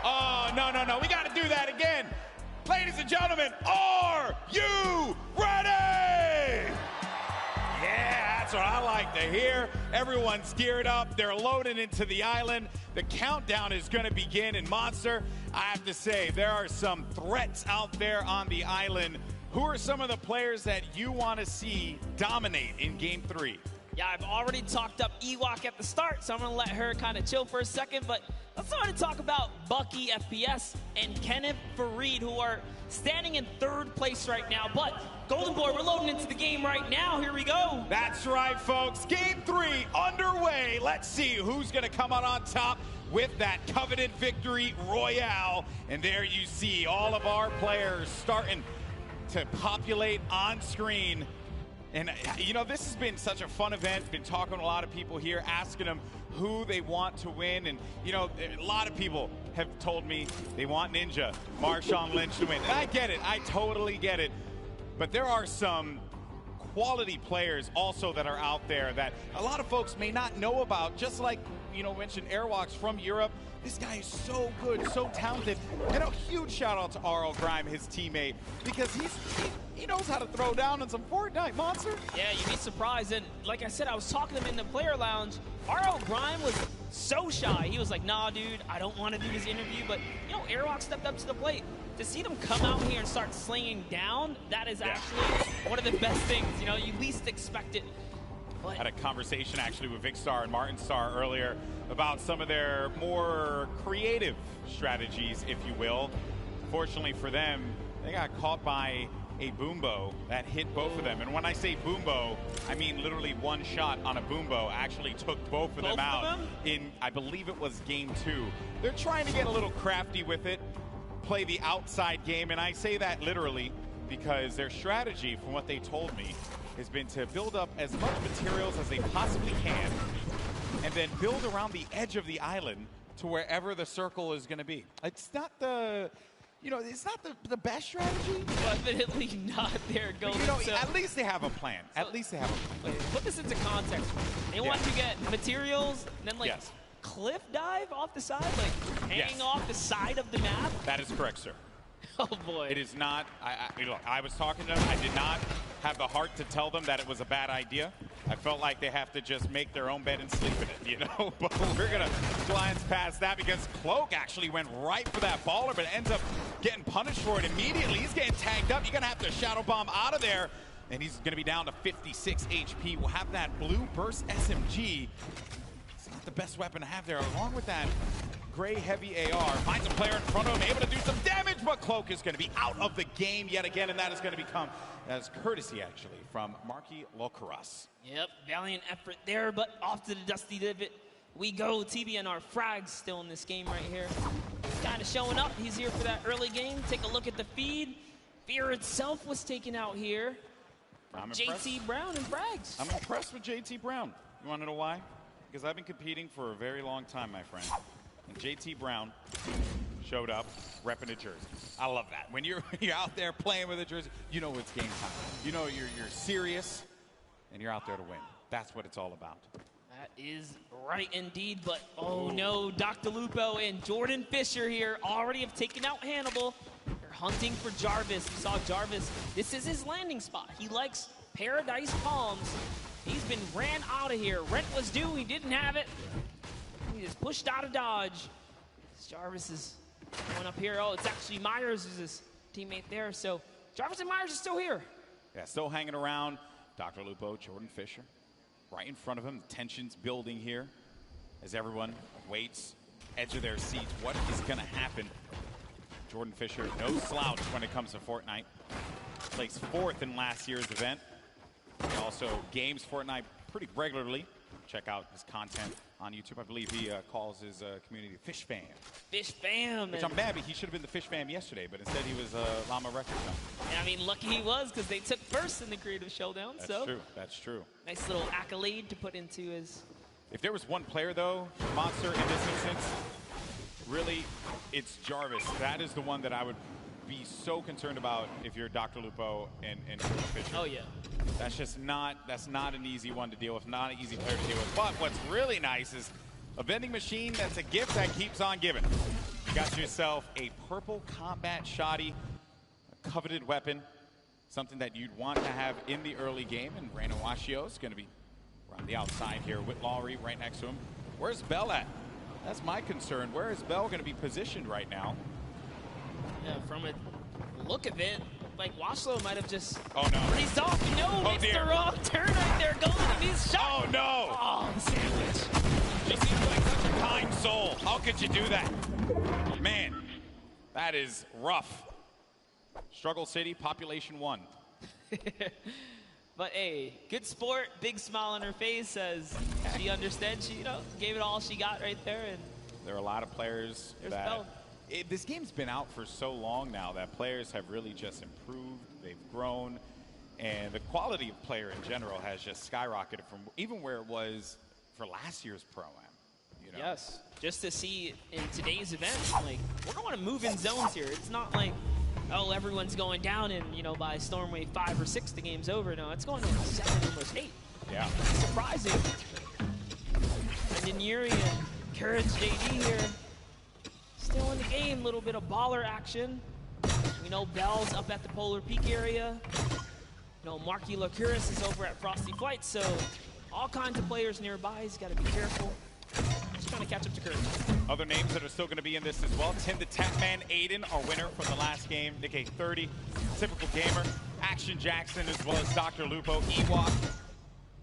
Oh, no, we got to do that again. Ladies and gentlemen, are you ready? Yeah, that's what I like to hear. Everyone's geared up. They're loading into the island. The countdown is going to begin. And Monster, I have to say, there are some threats out there on the island. Who are some of the players that you want to see dominate in Game 3? Yeah, I've already talked up Ewok at the start, so I'm going to let her kind of chill for a second. But let's start to talk about Bucky FPS and Kenneth Fareed, who are standing in 3rd place right now. But Golden Boy, we're loading into the game right now. Here we go. That's right, folks. Game 3 underway. Let's see who's going to come out on top with that coveted victory royale. And there you see all of our players starting to populate on screen. And, this has been such a fun event. Been talking to a lot of people here, asking them who they want to win. And, a lot of people have told me they want Ninja, Marshawn Lynch to win. And I get it. I totally get it. But there are some quality players also that are out there that a lot of folks may not know about, just like, mentioned Airwalks from Europe. This guy is so good, so talented. And a huge shout out to RL Grime, his teammate, because he knows how to throw down on some Fortnite, Monster. Yeah, you'd be surprised. And like I said, I was talking to him in the player lounge. RL Grime was so shy. He was like, nah, dude, I don't want to do this interview. But, Airwalk stepped up to the plate. To see them come out here and start slinging down, that is actually one of the best things. You least expect it. I had a conversation actually with Vicstar and Martin Star earlier about some of their more creative strategies, if you will. Fortunately for them, They got caught by a boombo that hit both of them. And when I say boombo, I mean literally one shot on a boombo actually took both of them out in, I believe it was game 2. They're trying to get a little crafty with it, play the outside game, and I say that literally because their strategy, from what they told me, has been to build up as much materials as they possibly can and then build around the edge of the island to wherever the circle is going to be. It's not the... You know, it's not the best strategy. Definitely not their goal. You know, at least they have a plan. At least they have a plan. Put this into context. They want to get materials and then, like, cliff dive off the side? Like, hanging off the side of the map? That is correct, sir. Oh, boy. It is not. Look, I was talking to them. I did not have the heart to tell them that it was a bad idea. I felt like they have to just make their own bed and sleep in it, you know? But we're going to glance past that because Cloak actually went right for that baller, but ends up getting punished for it immediately. He's getting tagged up. You're going to have to Shadow Bomb out of there, and he's going to be down to 56 HP. We'll have that blue burst SMG. It's not the best weapon to have there, along with that gray heavy AR. Finds a player in front of him, able to do some damage, but Cloak is going to be out of the game yet again, and that is going to become as courtesy, actually, from Marky Locaras. Yep, valiant effort there, but off to the dusty divot we go. TBNR frags still in this game right here. Kind of showing up. He's here for that early game. Take a look at the feed. Fear itself was taken out here. JT Brown and frags. I'm impressed with JT Brown. You want to know why? Because I've been competing for a very long time, my friend. And JT Brown showed up repping a jersey. I love that. When you're out there playing with a jersey, you know it's game time. You know you're serious, and you're out there to win. That's what it's all about. That is right indeed, but oh no, Dr. Lupo and Jordan Fisher here already have taken out Hannibal. They're hunting for Jarvis. You saw Jarvis. This is his landing spot. He likes Paradise Palms. He's been ran out of here. Rent was due. He didn't have it. He just pushed out of Dodge. Jarvis is going up here. Oh, it's actually Myers who's his teammate there. So Jarvis and Myers are still here. Yeah, still hanging around. Dr. Lupo, Jordan Fisher, right in front of him. The tension's building here as everyone waits, edge of their seats. What is going to happen? Jordan Fisher, no slouch when it comes to Fortnite. Placed 4th in last year's event. He also games Fortnite pretty regularly. Check out his content on YouTube. I believe he calls his community Fish Fam. Fish Fam. Which I'm mad, but he should have been the Fish Fam yesterday, but instead he was Llama Record. Yeah, I mean, lucky he was because they took first in the Creative Showdown. That's true. That's true. Nice little accolade to put into his... If there was one player, though, Monster, in this instance, really, it's Jarvis. That is the one that I would be so concerned about if you're Dr. Lupo and Jordan Fisher. Oh, yeah. That's not an easy one to deal with, not an easy player to deal with. But what's really nice is a vending machine that's a gift that keeps on giving. You got yourself a purple combat shoddy, a coveted weapon, something that you'd want to have in the early game. And Reno Washio is going to be around the outside here with Lowry right next to him. Where's Bell at? That's my concern. Where is Bell going to be positioned right now? Yeah, from a look of it, like Washlow might have just breezed off. No, it's the wrong turn right there. Going to these shots. Oh, no. Oh, the sandwich. She seems like such a kind soul. How could you do that? Man, that is rough. Struggle City, population 1. But hey, good sport, big smile on her face as she understands. She, gave it all she got right there. And there are a lot of players that... This game's been out for so long now that players have really just improved, they've grown, and the quality of player in general has just skyrocketed from even where it was for last year's Pro-Am. Yes, just to see in today's event, like, we're going to move in zones here. It's not like, oh, everyone's going down and, by Stormwave 5 or 6, the game's over. No, it's going to 7, almost 8. Yeah. Surprising. And then Yuri and Courage JD here. Still in the game, little bit of baller action. We know Bell's up at the Polar Peak area. Marky Lacuris is over at Frosty Flight, so all kinds of players nearby. He's got to be careful. Just trying to catch up to Courage. Other names that are still going to be in this as well. Tim the Tech Man, Aiden, our winner from the last game. Nick A30, Typical Gamer, Action Jackson, as well as Dr. Lupo, Ewok.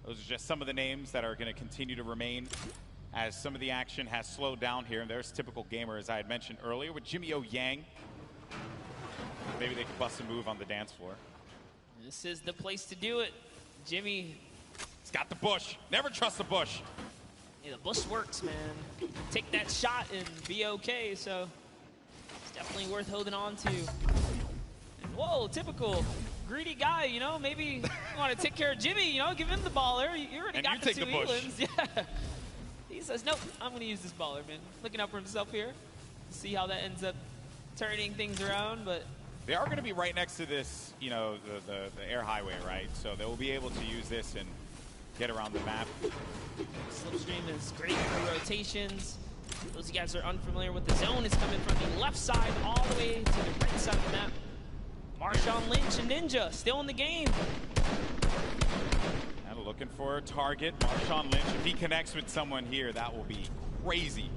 Those are just some of the names that are going to continue to remain as some of the action has slowed down here. And there's Typical Gamer, as I had mentioned earlier, with Jimmy O Yang. maybe they could bust a move on the dance floor. This is the place to do it. Jimmy. He's got the bush. Never trust the bush. Yeah, the bush works, man. Take that shot and be okay, so it's definitely worth holding on to. And whoa, typical greedy guy, you know, maybe you want to take care of Jimmy, you know, give him the baller. You already got the two Elands. Yeah. He says, nope, I'm going to use this baller, man. Looking out for himself here. See how that ends up turning things around, but they are going to be right next to this, you know, the air highway, right? So they will be able to use this and get around the map. Slipstream is great for rotations. Those of you guys are unfamiliar with the zone, is coming from the left side all the way to the right side of the map. Marshawn Lynch and Ninja still in the game. And looking for a target. Marshawn Lynch, if he connects with someone here, that will be crazy.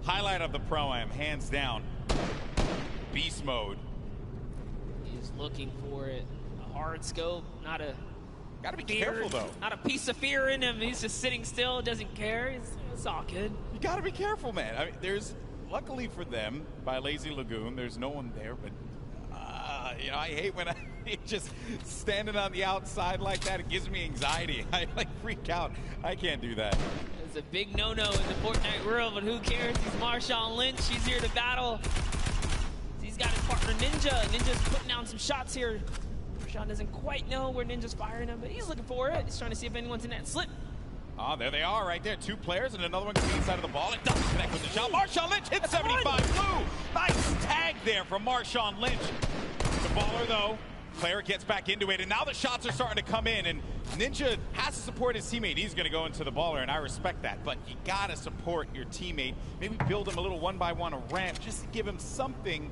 Highlight of the Pro-Am, hands down. Beast mode. He's looking for it. A hard scope, not a... Gotta be careful, though. Not a piece of fear in him. He's just sitting still, doesn't care. It's all good. You gotta be careful, man. I mean, there's, luckily for them, by Lazy Lagoon, there's no one there, but, you know, I hate when I just standing on the outside like that. It gives me anxiety. I, like, freak out. I can't do that. It's a big no-no in the Fortnite world, but who cares? He's Marshawn Lynch. He's here to battle. He's got his partner, Ninja. Ninja's putting down some shots here. Marshawn doesn't quite know where Ninja's firing him, but he's looking for it. He's trying to see if anyone's in that slip. Oh, there they are right there. Two players, and another one can be inside of the ball. It doesn't connect with the shot. Marshawn Lynch hits 75 blue. Nice tag there from Marshawn Lynch. The baller, though, player gets back into it, and now the shots are starting to come in, and Ninja has to support his teammate. He's going to go into the baller, and I respect that, but you got to support your teammate. Maybe build him a little one-by-one, a ramp, just to give him something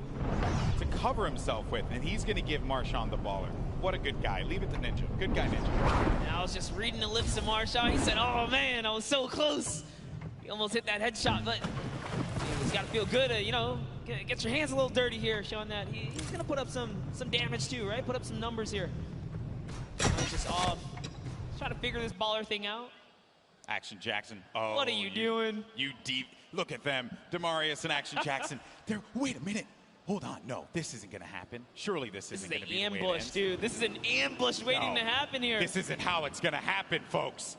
to cover himself with, and he's going to give Marshawn the baller. What a good guy. Leave it to Ninja. Good guy, Ninja. I was just reading the lips of Marshawn. He said, oh, man, I was so close. He almost hit that headshot, but he's got to feel good, you know, get your hands a little dirty here, showing that he's going to put up some damage too, right? Put up some numbers here. Just off. Trying to figure this baller thing out. Action Jackson. Oh, what are you doing? You deep. Look at them. Demarius and Action Jackson. Wait a minute. Hold on. No, this isn't going to happen. Surely this isn't going to be the way it ends. This is an ambush, dude. This is an ambush waiting to happen here. This isn't how it's going to happen, folks.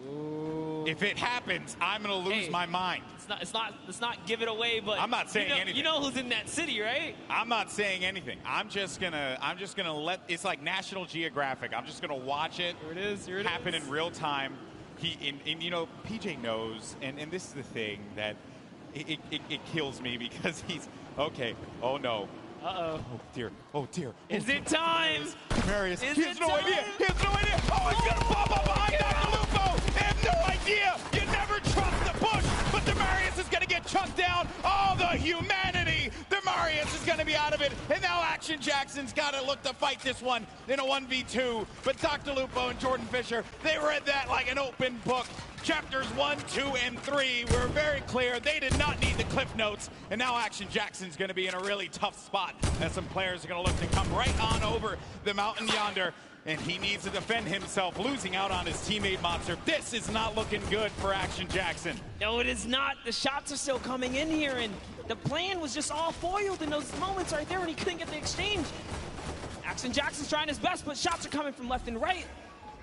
Ooh. If it happens, I'm going to lose my mind. Let's not give it away, but I'm not saying anything. You know who's in that city, right? I'm not saying anything. I'm just gonna let. It's like National Geographic. I'm just gonna watch it. Here it happen in real time. And you know, PJ knows, and this is the thing that it kills me because he's okay. Oh no. Uh-oh. Oh dear. Oh dear. Is it time? Marius. He has no idea. He has no idea. Oh, he's gonna pop up behind Dr. Lupo. They have no idea. You never trust the push, but Demarius is gonna get chucked down. Oh, the humanity. Demarius is gonna be out of it. And now Action Jackson's gotta look to fight this one in a 1v2. But Dr. Lupo and Jordan Fisher, they read that like an open book. Chapters 1, 2, and 3 were very clear. They did not need the cliff notes. And now Action Jackson's going to be in a really tough spot as some players are going to look to come right on over the mountain yonder. And he needs to defend himself, losing out on his teammate Monster. This is not looking good for Action Jackson. No, it is not. The shots are still coming in here, and the plan was just all foiled in those moments right there when he couldn't get the exchange. Action Jackson's trying his best, but shots are coming from left and right.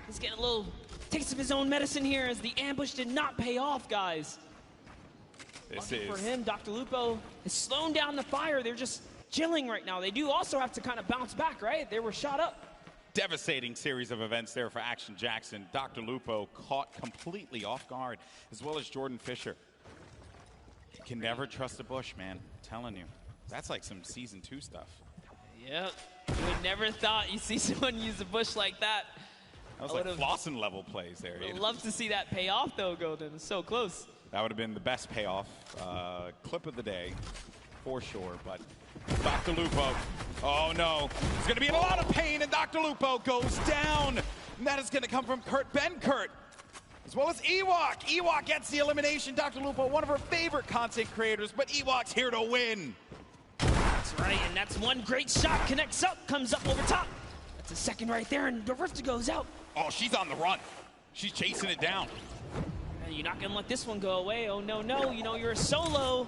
He's getting a little taste of his own medicine here as the ambush did not pay off, guys. Lucky for him, Dr. Lupo is slowing down the fire. They're just chilling right now. They do also have to kind of bounce back, right? They were shot up. Devastating series of events there for Action Jackson. Dr. Lupo caught completely off guard, as well as Jordan Fisher. You can never trust a bush, man. I'm telling you. That's like some Season 2 stuff. Yep. You would never thought you'd see someone use a bush like that. That was like Flossin level plays there. I'd love to see that pay off, though, Golden. It's so close. That would have been the best payoff clip of the day, for sure. But Dr. Lupo, oh no, he's going to be in a lot of pain, and Dr. Lupo goes down. And that is going to come from Ben Kurt, as well as Ewok. Ewok gets the elimination. Dr. Lupo, one of her favorite content creators, but Ewok's here to win. That's right, and that's one great shot. Connects up, comes up over top. That's a second right there, and the Rift goes out. Oh, she's on the run. She's chasing it down. You're not gonna let this one go away. Oh no, no, you know, you're a solo.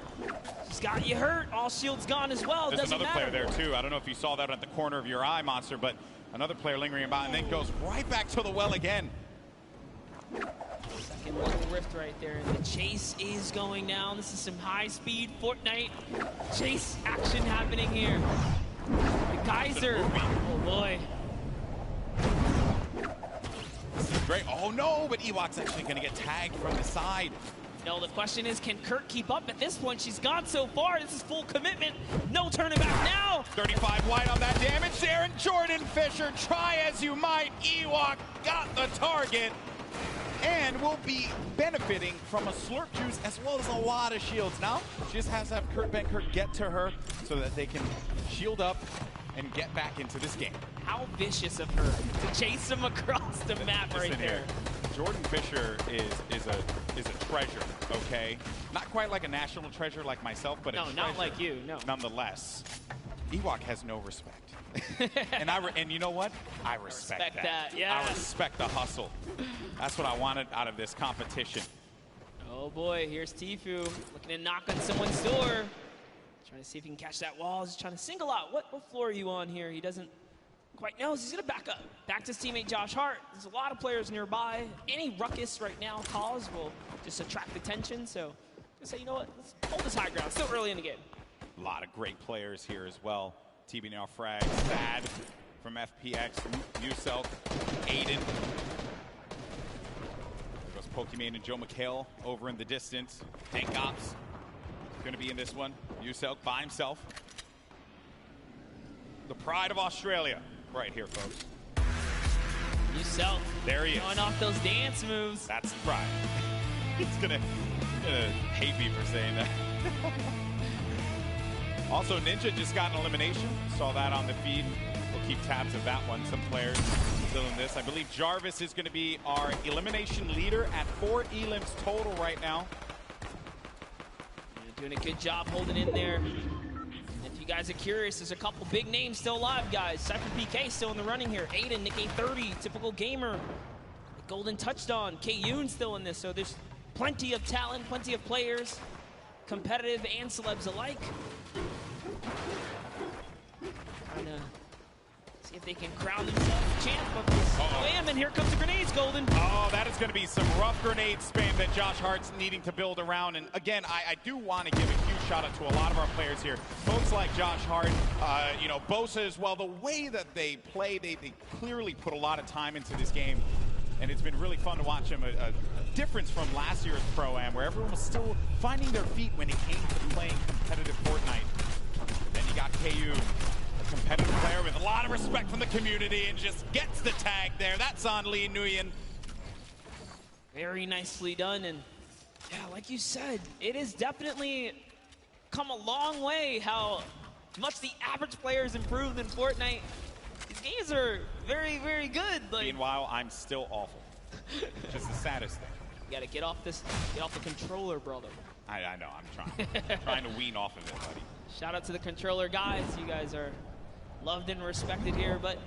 He's got you hurt. All shield's gone as well. There's Doesn't another matter. player there too. I don't know if you saw that at the corner of your eye, Monster, but another player lingering about and then goes right back to the well again. Second little rift right there. And the chase is going down. This is some high-speed Fortnite chase action happening here. The Geyser. Oh boy. This is great. Oh no, but Ewok's actually going to get tagged from the side. No, the question is, can Kurt keep up? At this point, she's gone so far. This is full commitment. No turning back now. 35 wide on that damage there, and Jordan Fisher, try as you might. Ewok got the target and will be benefiting from a slurp juice as well as a lot of shields. Now, she just has to have Kurt Benkert get to her so that they can shield up and get back into this game. How vicious of her to chase him across the map right there. Here. Jordan Fisher is a treasure, okay? Not quite like a national treasure like myself, but a treasure. No, not like you, no. Nonetheless, Ewok has no respect. and you know what? I respect that. Yeah. I respect the hustle. That's what I wanted out of this competition. Oh boy, here's Tfue looking to knock on someone's door. Trying to see if he can catch that wall. He's trying to single out. What floor are you on here? He doesn't quite know. He's going to back up. Back to his teammate Josh Hart. There's a lot of players nearby. Any ruckus right now caused will just attract attention. So just say, you know what? Let's hold this high ground. Still early in the game. A lot of great players here as well. TB now frag, Fahad from FPX, Muselk, Aiden. There goes Pokimane and Joe McHale over in the distance. Tank Ops going to be in this one. Muselk by himself. The pride of Australia right here, folks. Muselk. There he is. Showing off those dance moves. That's the pride. He's gonna hate me for saying that. Also, Ninja just got an elimination. Saw that on the feed. We'll keep tabs of that one. Some players still in this. I believe Jarvis is going to be our elimination leader at 4 elims total right now. Doing a good job holding in there. If you guys are curious, there's a couple big names still alive, guys. Cypher PK still in the running here. Aiden, Nick A30, typical gamer. Golden touched on. K-Yoon still in this. So there's plenty of talent, plenty of players, competitive and celebs alike. Trying to see if they can crown themselves champ of this. And here comes the grenades, Golden. Oh, that is going to be some rough grenade spam that Josh Hart's needing to build around. And again, I do want to give a huge shout out to a lot of our players here. Folks like Josh Hart, you know, Bosa as well. The way that they play, they clearly put a lot of time into this game. And it's been really fun to watch them. A difference from last year's Pro-Am, where everyone was still finding their feet when it came to playing competitive Fortnite. Then you got KU, a competitive player with a lot of respect from the community, and just gets the tag there. That's on Lee Nguyen. Very nicely done. And yeah, like you said, it has definitely come a long way how much the average players improved in Fortnite. These games are very, very good. Like, meanwhile, I'm still awful. Just the saddest thing. You gotta get off the controller, brother. I know, I'm trying to wean off of it, buddy. Shout out to the controller guys. You guys are loved and respected here. But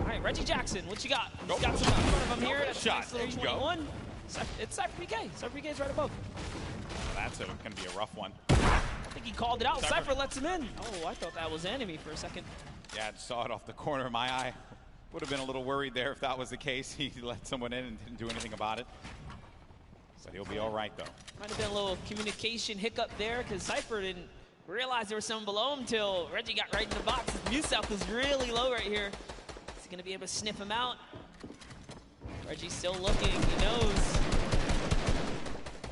all right, Reggie Jackson, what you got? He's got some in front of him here. That's shot. Nice little 21. It's Cypher PK. Cypher PK is right above. That's going to be a rough one. I think he called it out. Cypher lets him in. Oh, I thought that was enemy for a second. Yeah, I saw it off the corner of my eye. Would have been a little worried there if that was the case. He let someone in and didn't do anything about it. But he'll be all right, though. Might have been a little communication hiccup there because Cypher didn't realize there was someone below him until Reggie got right in the box. Muselk was really low right here. Is he going to be able to sniff him out? Reggie's still looking. He knows.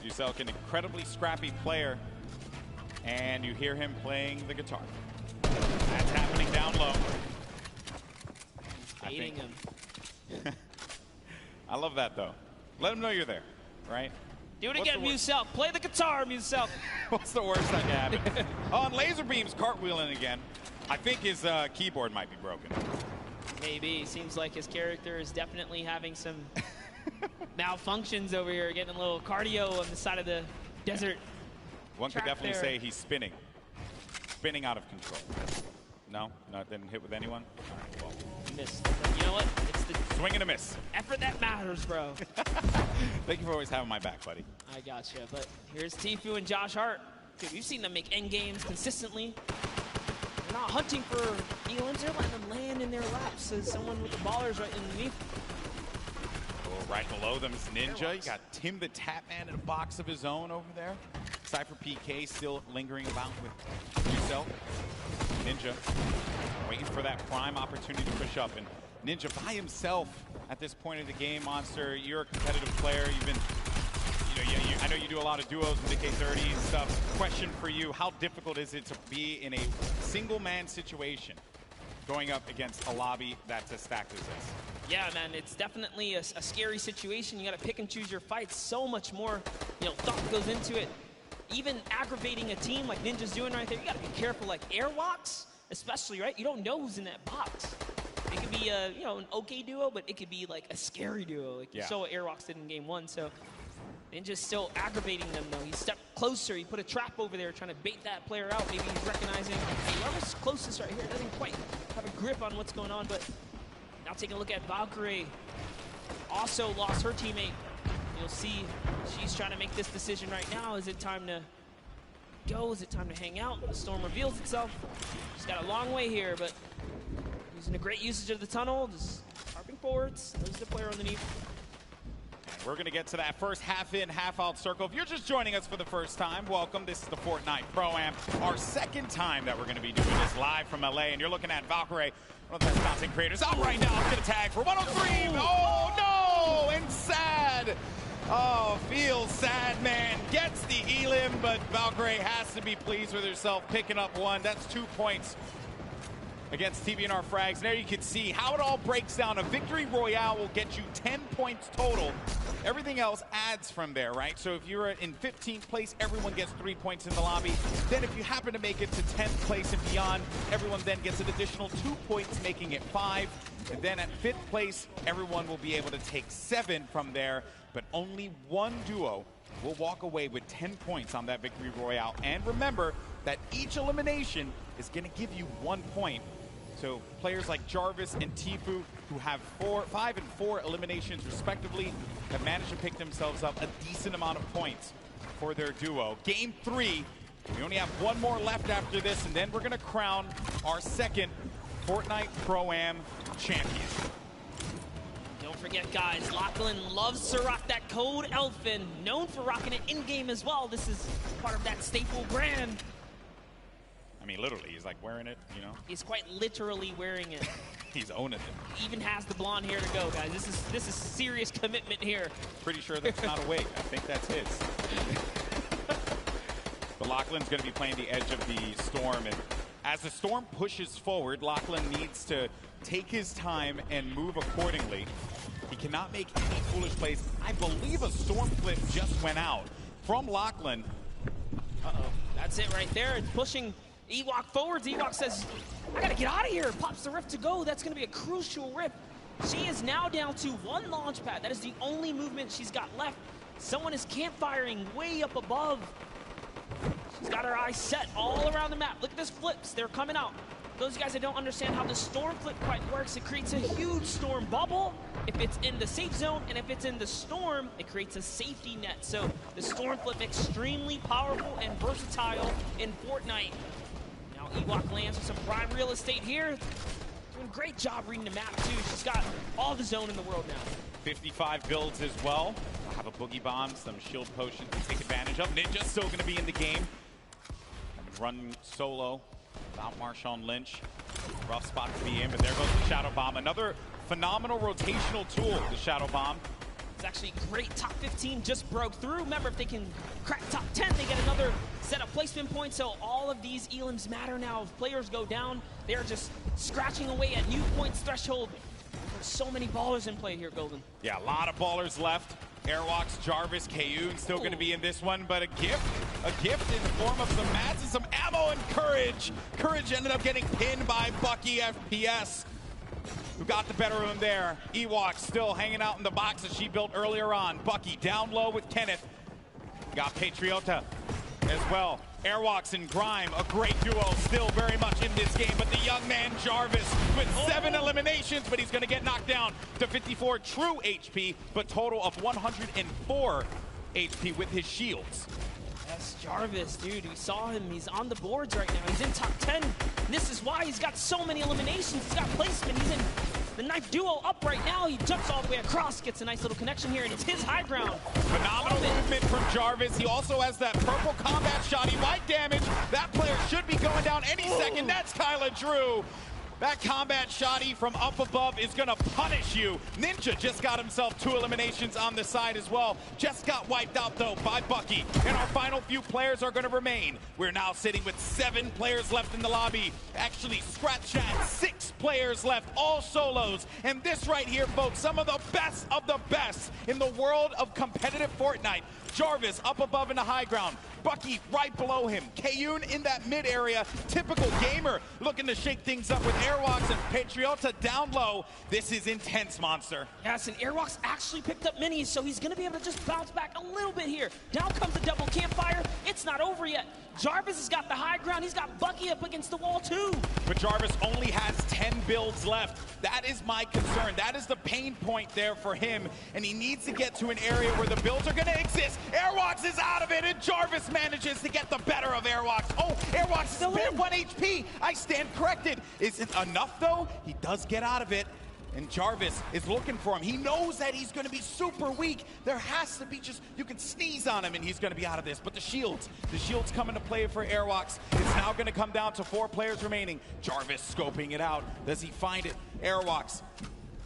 Muselk, an incredibly scrappy player. And you hear him playing the guitar. That's happening down low. Baiting him. I love that, though. Let him know you're there, right? Do it again, Muselk. Play the guitar, Muselk. What's the worst that can happen? On laser beams, cartwheeling again. I think his keyboard might be broken. Maybe. Seems like his character is definitely having some malfunctions over here, getting a little cardio on the side of the desert. One could definitely say he's spinning. Spinning out of control. No? Didn't hit with anyone? All right, well. He missed. You know what? It's the swing and a miss. Effort that matters, bro. Thank you for always having my back, buddy. I gotcha. But here's Tiefu and Josh Hart. Dude, we've seen them make end games consistently. They're not hunting for elims. They're letting them land in their laps as someone with the ballers right underneath. Oh, right below them is Ninja. You got Tim the Tap Man in a box of his own over there. Cypher PK still lingering about with yourself. Ninja waiting for that prime opportunity to push up. And Ninja by himself at this point of the game. Monster, you're a competitive player. You've been, I know you do a lot of duos in the K30 and stuff. Question for you, how difficult is it to be in a single man situation going up against a lobby that's as stacked as this? Yeah, man, it's definitely a scary situation. You got to pick and choose your fights. So much more, thought goes into it. Even aggravating a team like Ninja's doing right there, you got to be careful. Like airwalks, especially, right? You don't know who's in that box. It could be a, an okay duo, but it could be like a scary duo. Like you saw what airwalks did in game 1. So Ninja's still aggravating them, though. He stepped closer. He put a trap over there trying to bait that player out. Maybe he's recognizing, hey, whoever's closest right here doesn't quite have a grip on what's going on. But now taking a look at Valkyrie. Also lost her teammate. You'll see she's trying to make this decision right now. Is it time to go? Is it time to hang out? The storm reveals itself. She's got a long way here, but using a great usage of the tunnel, just harping forwards. There's the player underneath. We're going to get to that first half-in, half-out circle. If you're just joining us for the first time, welcome. This is the Fortnite Pro-Am, our second time that we're going to be doing this live from LA. And you're looking at Valkyrie, one of the best content creators out right now. It's going to tag for 103. Oh, no! And sad. Oh, feels sad, man. Gets the elim, but Valkyrie has to be pleased with herself picking up one. That's 2 points against TVNR Frags. And there you can see how it all breaks down. A victory royale will get you 10 points total. Everything else adds from there, right? So if you're in 15th place, everyone gets 3 points in the lobby. Then if you happen to make it to 10th place and beyond, everyone then gets an additional 2 points, making it 5. And then at 5th place, everyone will be able to take 7 from there. But only one duo will walk away with 10 points on that victory royale. And remember that each elimination is going to give you 1 point. So players like Jarvis and Tiefu, who have 5 and 4 eliminations respectively, have managed to pick themselves up a decent amount of points for their duo. Game 3, we only have one more left after this, and then we're going to crown our second Fortnite Pro-Am champion. Don't forget, guys, Lachlan loves to rock that code Elfin, known for rocking it in-game as well. This is part of that staple brand. I mean, literally, he's like wearing it, He's quite literally wearing it. He's owning it. He even has the blonde hair to go, guys. This is serious commitment here. Pretty sure that's not a wig. I think that's his. But Lachlan's going to be playing the edge of the storm, and as the storm pushes forward, Lachlan needs to take his time and move accordingly. He cannot make any foolish plays. I believe a storm flip just went out from Lachlan. Uh-oh. That's it right there. It's pushing Ewok forwards. Ewok says, I gotta get out of here. Pops the rift to go. That's gonna be a crucial rift. She is now down to 1 launch pad. That is the only movement she's got left. Someone is campfiring way up above. She's got her eyes set all around the map. Look at this flips. They're coming out. Those guys that don't understand how the storm flip quite works, it creates a huge storm bubble if it's in the safe zone, and if it's in the storm, it creates a safety net. So the storm flip extremely powerful and versatile in Fortnite. Now Ewok lands with some prime real estate here. Doing a great job reading the map too. She's got all the zone in the world now. 55 builds as well. I'll have a boogie bomb, some shield potion to take advantage of. Ninja's still going to be in the game. Run solo without Marshawn Lynch. Rough spot to be in, but there goes the Shadow Bomb. Another phenomenal rotational tool, the Shadow Bomb. It's actually great. Top 15 just broke through. Remember, if they can crack top 10, they get another set of placement points. So all of these elims matter now. If players go down, they're just scratching away at new points threshold. There's so many ballers in play here, Golden. Yeah, a lot of ballers left. Airwalks, Jarvis, Kayun still going to be in this one, but a gift in the form of some mats and some ammo and Courage. Courage ended up getting pinned by Bucky FPS, who got the better of him there. Ewok still hanging out in the box that she built earlier on. Bucky down low with Kenneth. Got Patriota as well. Airwalks and Grime, a great duo, still very much in this game, but the young man Jarvis with 7 eliminations, but he's going to get knocked down to 54 true HP, but total of 104 HP with his shields. Yes, Jarvis, dude, we saw him. He's on the boards right now. He's in top 10. This is why he's got so many eliminations. He's got placement. He's in the knife duo up right now. He jumps all the way across, gets a nice little connection here, and it's his high ground. Phenomenal movement from Jarvis. He also has that purple combat shot. He might damage. That player should be going down any second. That's Kyla Drew. That combat shotty from up above is going to punish you. Ninja just got himself 2 eliminations on the side as well. Just got wiped out, though, by Bucky. And our final few players are going to remain. We're now sitting with 7 players left in the lobby. Actually, scratch that, 6 players left, all solos. And this right here, folks, some of the best in the world of competitive Fortnite. Jarvis up above in the high ground. Bucky right below him. Kayun in that mid area. Typical gamer looking to shake things up with Airwalks and Patriota down low. This is intense, Monster. Yes, and Airwalks actually picked up minis, so he's going to be able to just bounce back a little bit here. Down comes the double campfire. It's not over yet. Jarvis has got the high ground. He's got Bucky up against the wall, too. But Jarvis only has 10 builds left. That is my concern. That is the pain point there for him. And he needs to get to an area where the builds are going to exist. Airwalks is out of it, and Jarvis manages to get the better of Airwalks. Oh, Airwalks still in 1 HP. I stand corrected. Is it enough, though? He does get out of it. And Jarvis is looking for him. He knows that he's going to be super weak. There has to be just, you can sneeze on him and he's going to be out of this. But the shields come into play for Airwalks. It's now going to come down to 4 players remaining. Jarvis scoping it out. Does he find it? Airwalks.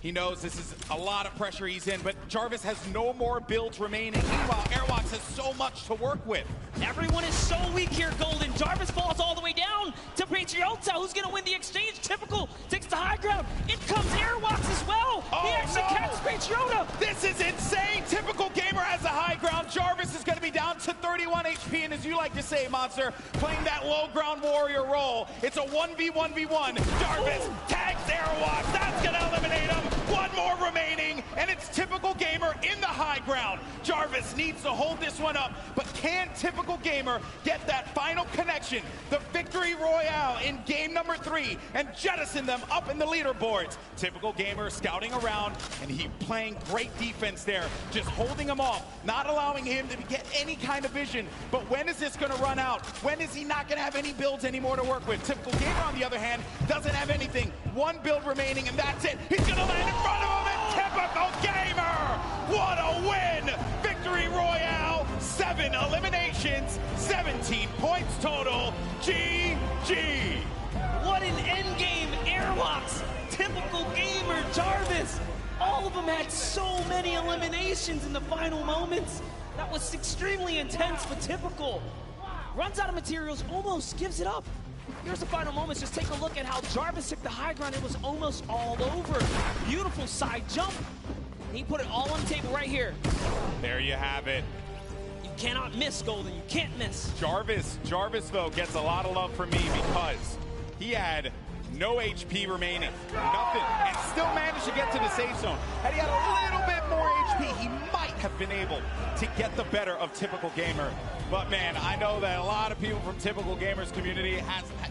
He knows this is a lot of pressure he's in, but Jarvis has no more builds remaining. Meanwhile, Airwalks has so much to work with. Everyone is so weak here, Golden. Jarvis falls all the way down to Patriota, who's going to win the exchange. Typical takes the high ground. In comes Airwalks as well. Oh, he actually catches Patriota. This is insane. Typical gamer has the high ground. Jarvis is going to be down to 31 HP, and as you like to say, Monster, playing that low ground warrior role. It's a 1v1v1. Jarvis tags Airwalks. That's going to eliminate him. 1 more remaining, and it's Typical Gamer in the high ground. Jarvis needs to hold this one up, but can Typical Gamer get that final connection, the victory royale in game number 3, and jettison them up in the leaderboards? Typical Gamer scouting around, and he playing great defense there, just holding him off, not allowing him to get any kind of vision. But when is this going to run out? When is he not going to have any builds anymore to work with? Typical Gamer, on the other hand, doesn't have anything. 1 build remaining, and that's it. He's going to land in front of him, and Typical Gamer! What a win! Victory Royale, 7 eliminations, 17 points total. GG! What an endgame, Airwalks, Typical Gamer, Jarvis. All of them had so many eliminations in the final moments. That was extremely intense, but Typical runs out of materials, almost gives it up. Here's the final moments. Just take a look at how Jarvis took the high ground. It was almost all over. Beautiful side jump. He put it all on the table right here. There you have it. You cannot miss, Golden. You can't miss. Jarvis, though, gets a lot of love from me because he had no HP remaining, nothing, and still managed to get to the safe zone. Had he had a little bit more HP, he might have been able to get the better of Typical Gamer. But man, I know that a lot of people from Typical Gamer's community,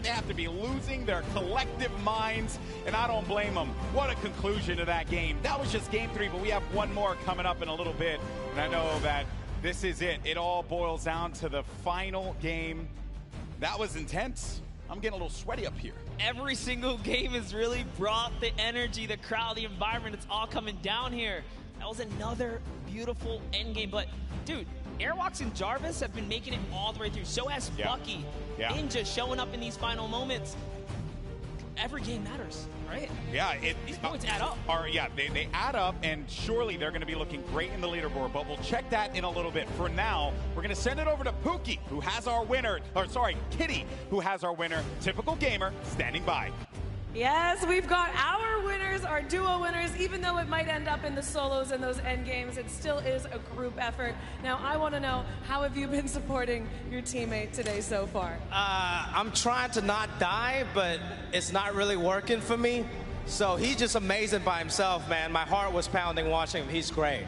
they have to be losing their collective minds, and I don't blame them. What a conclusion to that game. That was just game 3, but we have 1 more coming up in a little bit, and I know that this is it. It all boils down to the final game. That was intense. I'm getting a little sweaty up here. Every single game has really brought the energy, the crowd, the environment. It's all coming down here. That was another beautiful endgame. But, dude, Airwalks and Jarvis have been making it all the way through. So has Bucky. Ninja showing up in these final moments. Every game matters, right? Yeah, these points add up. They add up, and surely they're going to be looking great in the leaderboard, but we'll check that in a little bit. For now, we're going to send it over to Pookie, who has our winner, Kitty, who has our winner, Typical Gamer, standing by. Yes, we've got our winners, our duo winners. Even though it might end up in the solos and those end games, it still is a group effort. Now, I want to know, how have you been supporting your teammate today so far? I'm trying to not die, but it's not really working for me. So he's just amazing by himself, man. My heart was pounding watching him. He's great.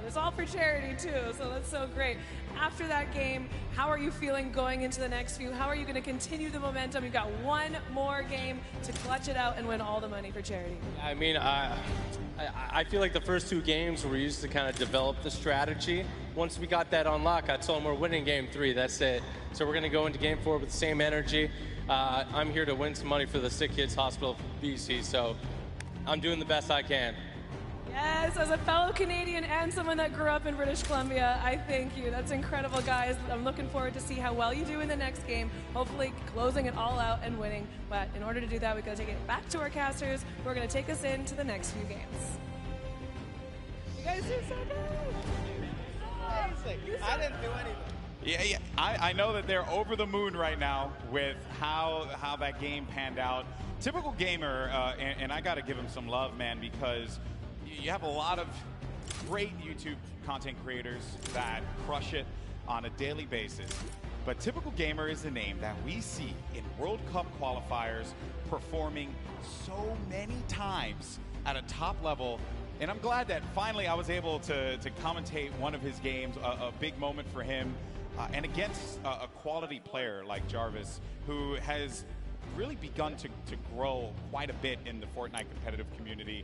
It's all for charity too, so that's so great. After that game, how are you feeling going into the next few? How are you going to continue the momentum? You've got one more game to clutch it out and win all the money for charity. I mean, I feel like the first 2 games were used to kind of develop the strategy. Once we got that unlock, I told them we're winning game 3. That's it. So we're going to go into game 4 with the same energy. I'm here to win some money for the Sick Kids Hospital BC, so I'm doing the best I can. Yes, as a fellow Canadian and someone that grew up in British Columbia, I thank you. That's incredible, guys. I'm looking forward to see how well you do in the next game, hopefully closing it all out and winning. But in order to do that, we've got to take it back to our casters who are going to take us into the next few games. You guys do so good. I didn't do anything. Yeah. I know that they're over the moon right now with how that game panned out. Typical gamer, and I got to give him some love, man, because you have a lot of great YouTube content creators that crush it on a daily basis. But Typical Gamer is a name that we see in World Cup qualifiers performing so many times at a top level. And I'm glad that finally I was able to commentate one of his games, a big moment for him, and against a quality player like Jarvis, who has really begun to grow quite a bit in the Fortnite competitive community.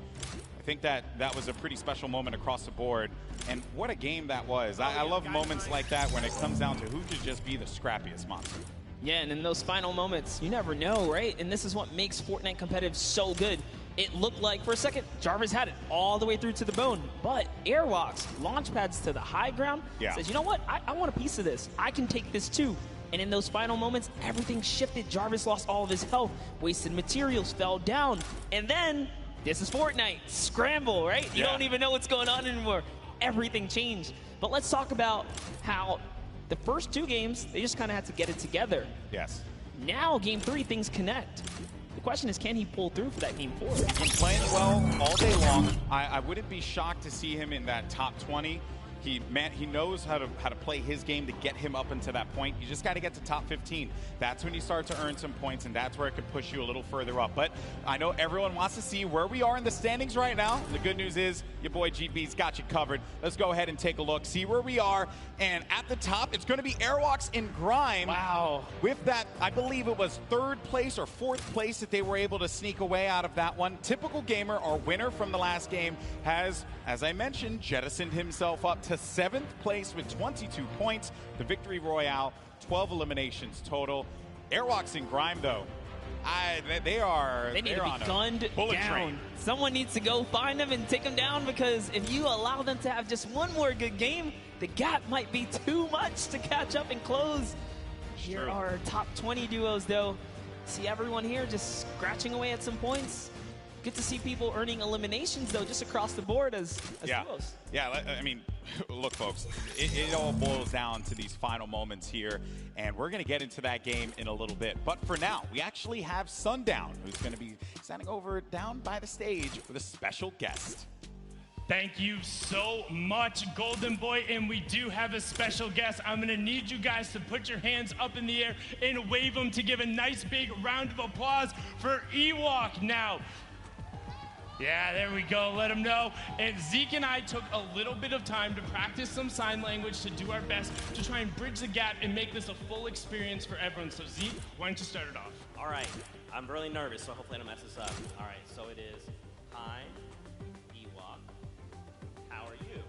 I think that was a pretty special moment across the board. And what a game that was. I love moments like that when it comes down to who could just be the scrappiest monster. Yeah, and in those final moments, you never know, right? And this is what makes Fortnite competitive so good. It looked like, for a second, Jarvis had it all the way through to the bone. But Airwalks, launch pads to the high ground, says, you know what? I want a piece of this. I can take this too. And in those final moments, everything shifted. Jarvis lost all of his health. Wasted materials, fell down. And then, this is Fortnite. Scramble, right? You don't even know what's going on anymore. Everything changed. But let's talk about how the first 2 games, they just kind of had to get it together. Yes. Now, game 3, things connect. The question is, can he pull through for that game 4? He's been playing well all day long. I wouldn't be shocked to see him in that top 20. He knows how to play his game to get him up into that point. You just got to get to top 15. That's when you start to earn some points, and that's where it could push you a little further up. But I know everyone wants to see where we are in the standings right now. The good news is your boy GB's got you covered. Let's go ahead and take a look, see where we are. And at the top, it's going to be Airwalks in Grime. Wow. With that, I believe it was 3rd place or 4th place that they were able to sneak away out of that one. Typical Gamer, our winner from the last game, has, as I mentioned, jettisoned himself up to 7th place with 22 points. The Victory Royale, 12 eliminations total. Airwalks in Grime, though, they need to be gunned down. Someone needs to go find them and take them down, because if you allow them to have just one more good game, the gap might be too much to catch up and close. Here are our top 20 duos, though. See everyone here just scratching away at some points. Good to see people earning eliminations, though, just across the board as duos. Yeah, I mean, look, folks, it all boils down to these final moments here, and we're going to get into that game in a little bit. But for now, we actually have Sundown, who's going to be standing over down by the stage with a special guest. Thank you so much, Golden Boy, and we do have a special guest. I'm gonna need you guys to put your hands up in the air and wave them to give a nice big round of applause for Ewok now. Yeah, there we go, let them know. And Zeke and I took a little bit of time to practice some sign language to do our best to try and bridge the gap and make this a full experience for everyone. So Zeke, why don't you start it off? All right, I'm really nervous, so hopefully I don't mess this up. All right, so it is, hi, Ewok, how are you?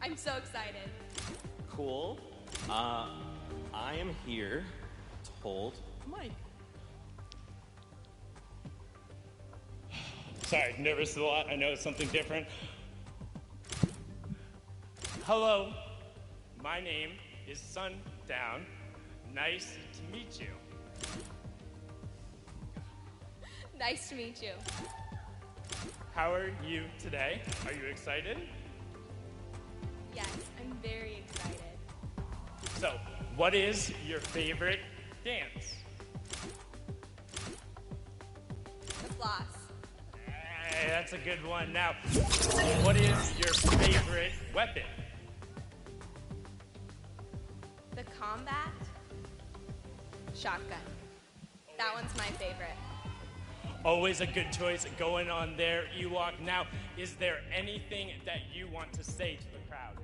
I'm so excited. Cool. I am here to hold the mic. Sorry, nervous a lot. I know it's something different. Hello, my name is Sundown. Nice to meet you. Nice to meet you. How are you today? Are you excited? Yes, I'm very excited. So, what is your favorite dance? The floss. Hey, that's a good one. Now, what is your favorite weapon? The combat shotgun. That one's my favorite. Always a good choice going on there, Ewok. Now, is there anything that you want to say to the crowd?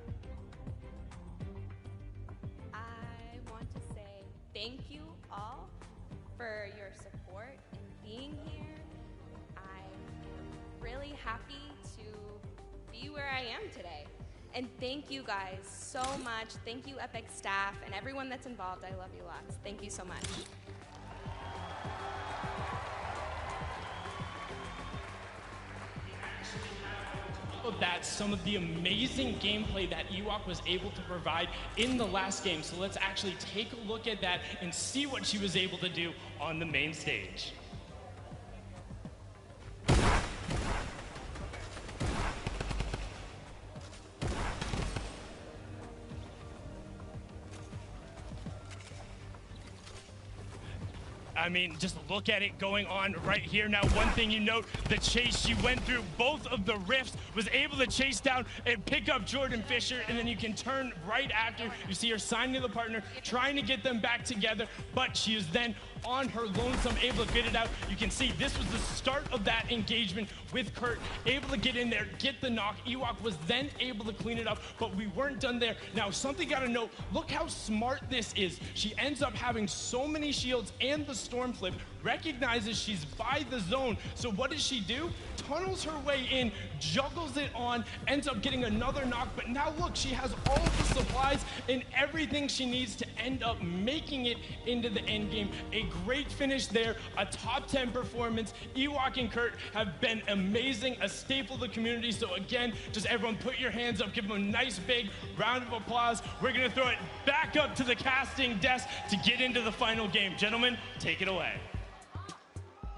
I want to say thank you all for your support and being here. I'm really happy to be where I am today. And thank you guys so much. Thank you, Epic staff, and everyone that's involved. I love you lots. Thank you so much. That's some of the amazing gameplay that Ewok was able to provide in the last game. So let's actually take a look at that and see what she was able to do on the main stage. I mean, just look at it going on right here. Now, one thing you note, the chase she went through, both of the rifts, was able to chase down and pick up Jordan Fisher, and then you can turn right after. You see her signing to the partner, trying to get them back together, but she is then on her lonesome, able to get it out. You can see this was the start of that engagement with Kurt, able to get in there, get the knock. Ewok was then able to clean it up, but we weren't done there. Now, something got to note, look how smart this is. She ends up having so many shields and the storm flip, recognizes she's by the zone. So what does she do? Tunnels her way in, juggles it on, ends up getting another knock, but now look, she has all the supplies and everything she needs to end up making it into the end game. A great finish there, a top 10 performance. Ewok and Kurt have been amazing, a staple of the community. So again, just everyone put your hands up, give them a nice big round of applause. We're gonna throw it back up to the casting desk to get into the final game. Gentlemen, take it away.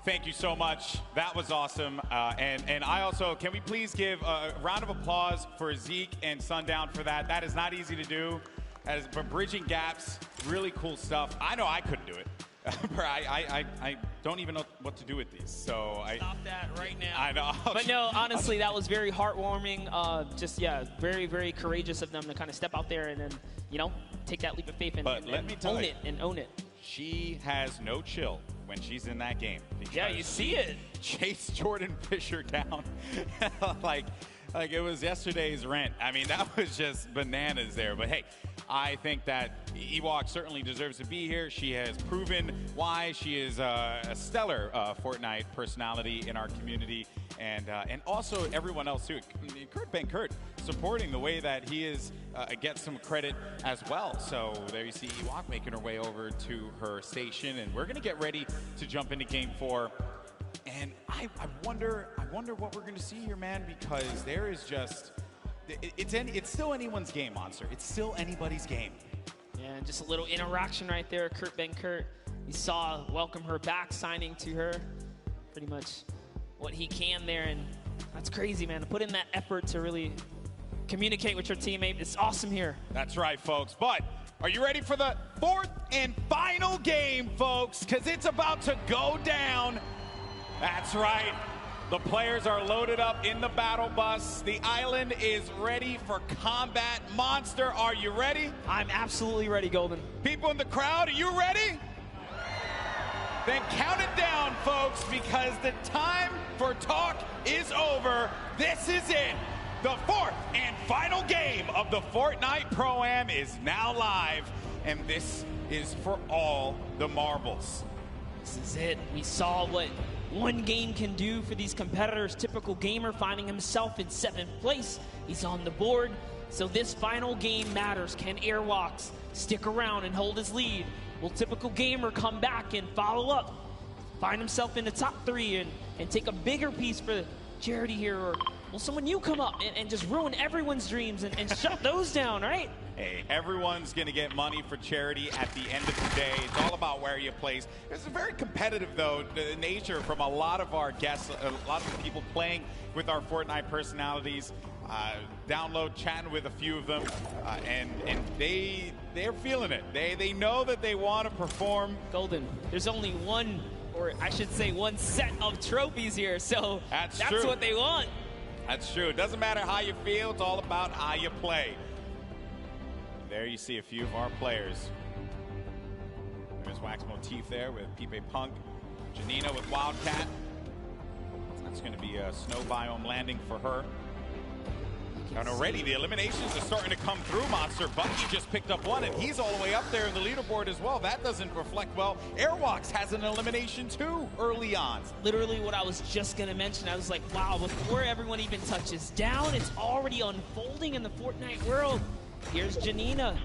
Thank you so much. That was awesome. And I also, can we please give a round of applause for Zeke and Sundown for that? That is not easy to do. As for bridging gaps, really cool stuff. I know I couldn't do it. I don't even know what to do with these. So Stop that right now. I know. But no, honestly, that was very heartwarming. Just, yeah, very, very courageous of them to kind of step out there and then, you know, take that leap of faith and own it. She has no chill when she's in that game. Yeah, you see it. Chase Jordan Fisher down like it was yesterday's rent. I mean, that was just bananas there. But hey, I think that Ewok certainly deserves to be here. She has proven why she is a stellar Fortnite personality in our community, and also everyone else too. Kurt supporting the way that he is gets some credit as well. So there you see Ewok making her way over to her station, and we're gonna get ready to jump into Game 4. And I wonder what we're gonna see here, man, because there is just it's still anyone's game, Monster. It's still anybody's game. Yeah, and just a little interaction right there. Kurt, you saw welcome her back, signing to her pretty much what he can there, and that's crazy, man. To put in that effort to really communicate with your teammate, it's awesome here. That's right, folks. But are you ready for the fourth and final game, folks? Because it's about to go down. That's right. The players are loaded up in the battle bus. The island is ready for combat. Monster, are you ready? I'm absolutely ready, Golden. People in the crowd, are you ready? Then count it down, folks, because the time for talk is over. This is it. The fourth and final game of the Fortnite Pro-Am is now live, and this is for all the marbles. This is it. We saw what one game can do for these competitors. Typical gamer finding himself in 7th place. He's on the board. So this final game matters. Can Airwalks stick around and hold his lead? Will typical gamer come back and follow up? Find himself in the top 3 and take a bigger piece for charity here? Or will someone new come up and just ruin everyone's dreams and shut those down, right? Hey, everyone's going to get money for charity at the end of the day. It's all about where you place. It's a very competitive, though, nature from a lot of our guests, a lot of the people playing with our Fortnite personalities. Download, chatting with a few of them, and they're feeling it. They know that they want to perform. Golden, there's only one, or I should say one set of trophies here, so that's true. What they want. That's true. It doesn't matter how you feel. It's all about how you play. There you see a few of our players. There's Wax Motif there with Pipe Punk. Janina with Wildcat. It's going to be a snow biome landing for her. And already the eliminations are starting to come through, Monster. Bucky just picked up one, and he's all the way up there in the leaderboard as well. That doesn't reflect well. Airwalks has an elimination too early on. Literally what I was just going to mention. I was like, wow, before everyone even touches down, it's already unfolding in the Fortnite world. Here's Janina.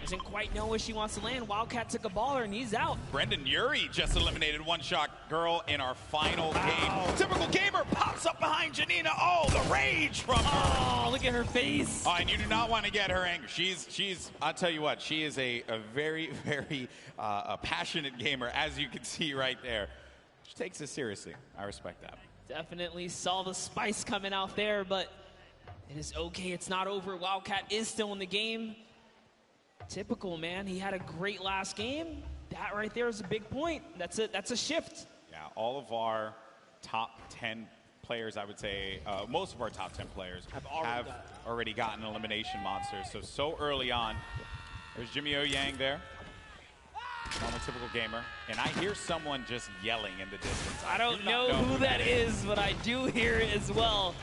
Doesn't quite know where she wants to land. Wildcat took a baller, and he's out. Brendan Urie just eliminated One Shot Girl in our final game. Typical gamer pops up behind Janina. Oh, the rage from her. Oh, look at her face. Oh, and you do not want to get her angry. She's I'll tell you what, she is a very, very passionate gamer, as you can see right there. She takes it seriously. I respect that. Definitely saw the spice coming out there, but it is okay. It's not over. Wildcat is still in the game. Typical, man. He had a great last game. That right there is a big point. That's a shift. Yeah, all of our top 10 players, I would say, most of our top 10 players have already gotten elimination monsters. So early on. There's Jimmy O Yang there. Normal typical gamer. And I hear someone just yelling in the distance. I don't know who that is, but I do hear it as well.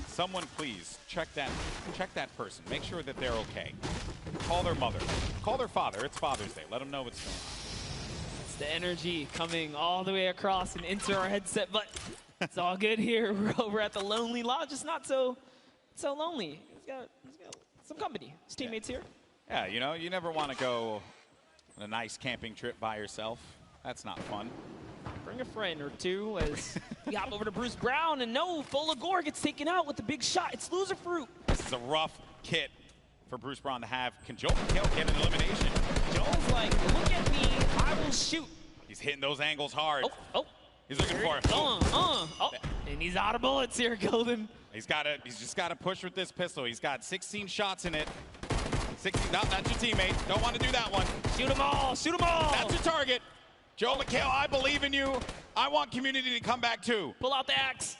Someone please check that person. Make sure that they're okay. Call their mother. Call their father. It's Father's Day. Let them know what's going on. It's the energy coming all the way across and into our headset, but it's all good here. We're over at the Lonely Lodge. It's not so lonely. He's got some company. His teammates here. Yeah, you know, you never want to go on a nice camping trip by yourself. That's not fun. Bring a friend or two as we hop over to Bruce Brown, and no, Folagore gets taken out with the big shot. It's Loser Fruit. This is a rough kit for Bruce Brown to have. Can Joel McHale get an elimination? Joel's like, look at me, I will shoot. He's hitting those angles hard. Oh. He's looking for it. And he's out of bullets here, Golden. He's just got to push with this pistol. He's got 16 shots in it. 16, no, that's your teammate. Don't want to do that one. Shoot them all, shoot them all. That's your target. Joel McHale, I believe in you. I want community to come back too. Pull out the axe.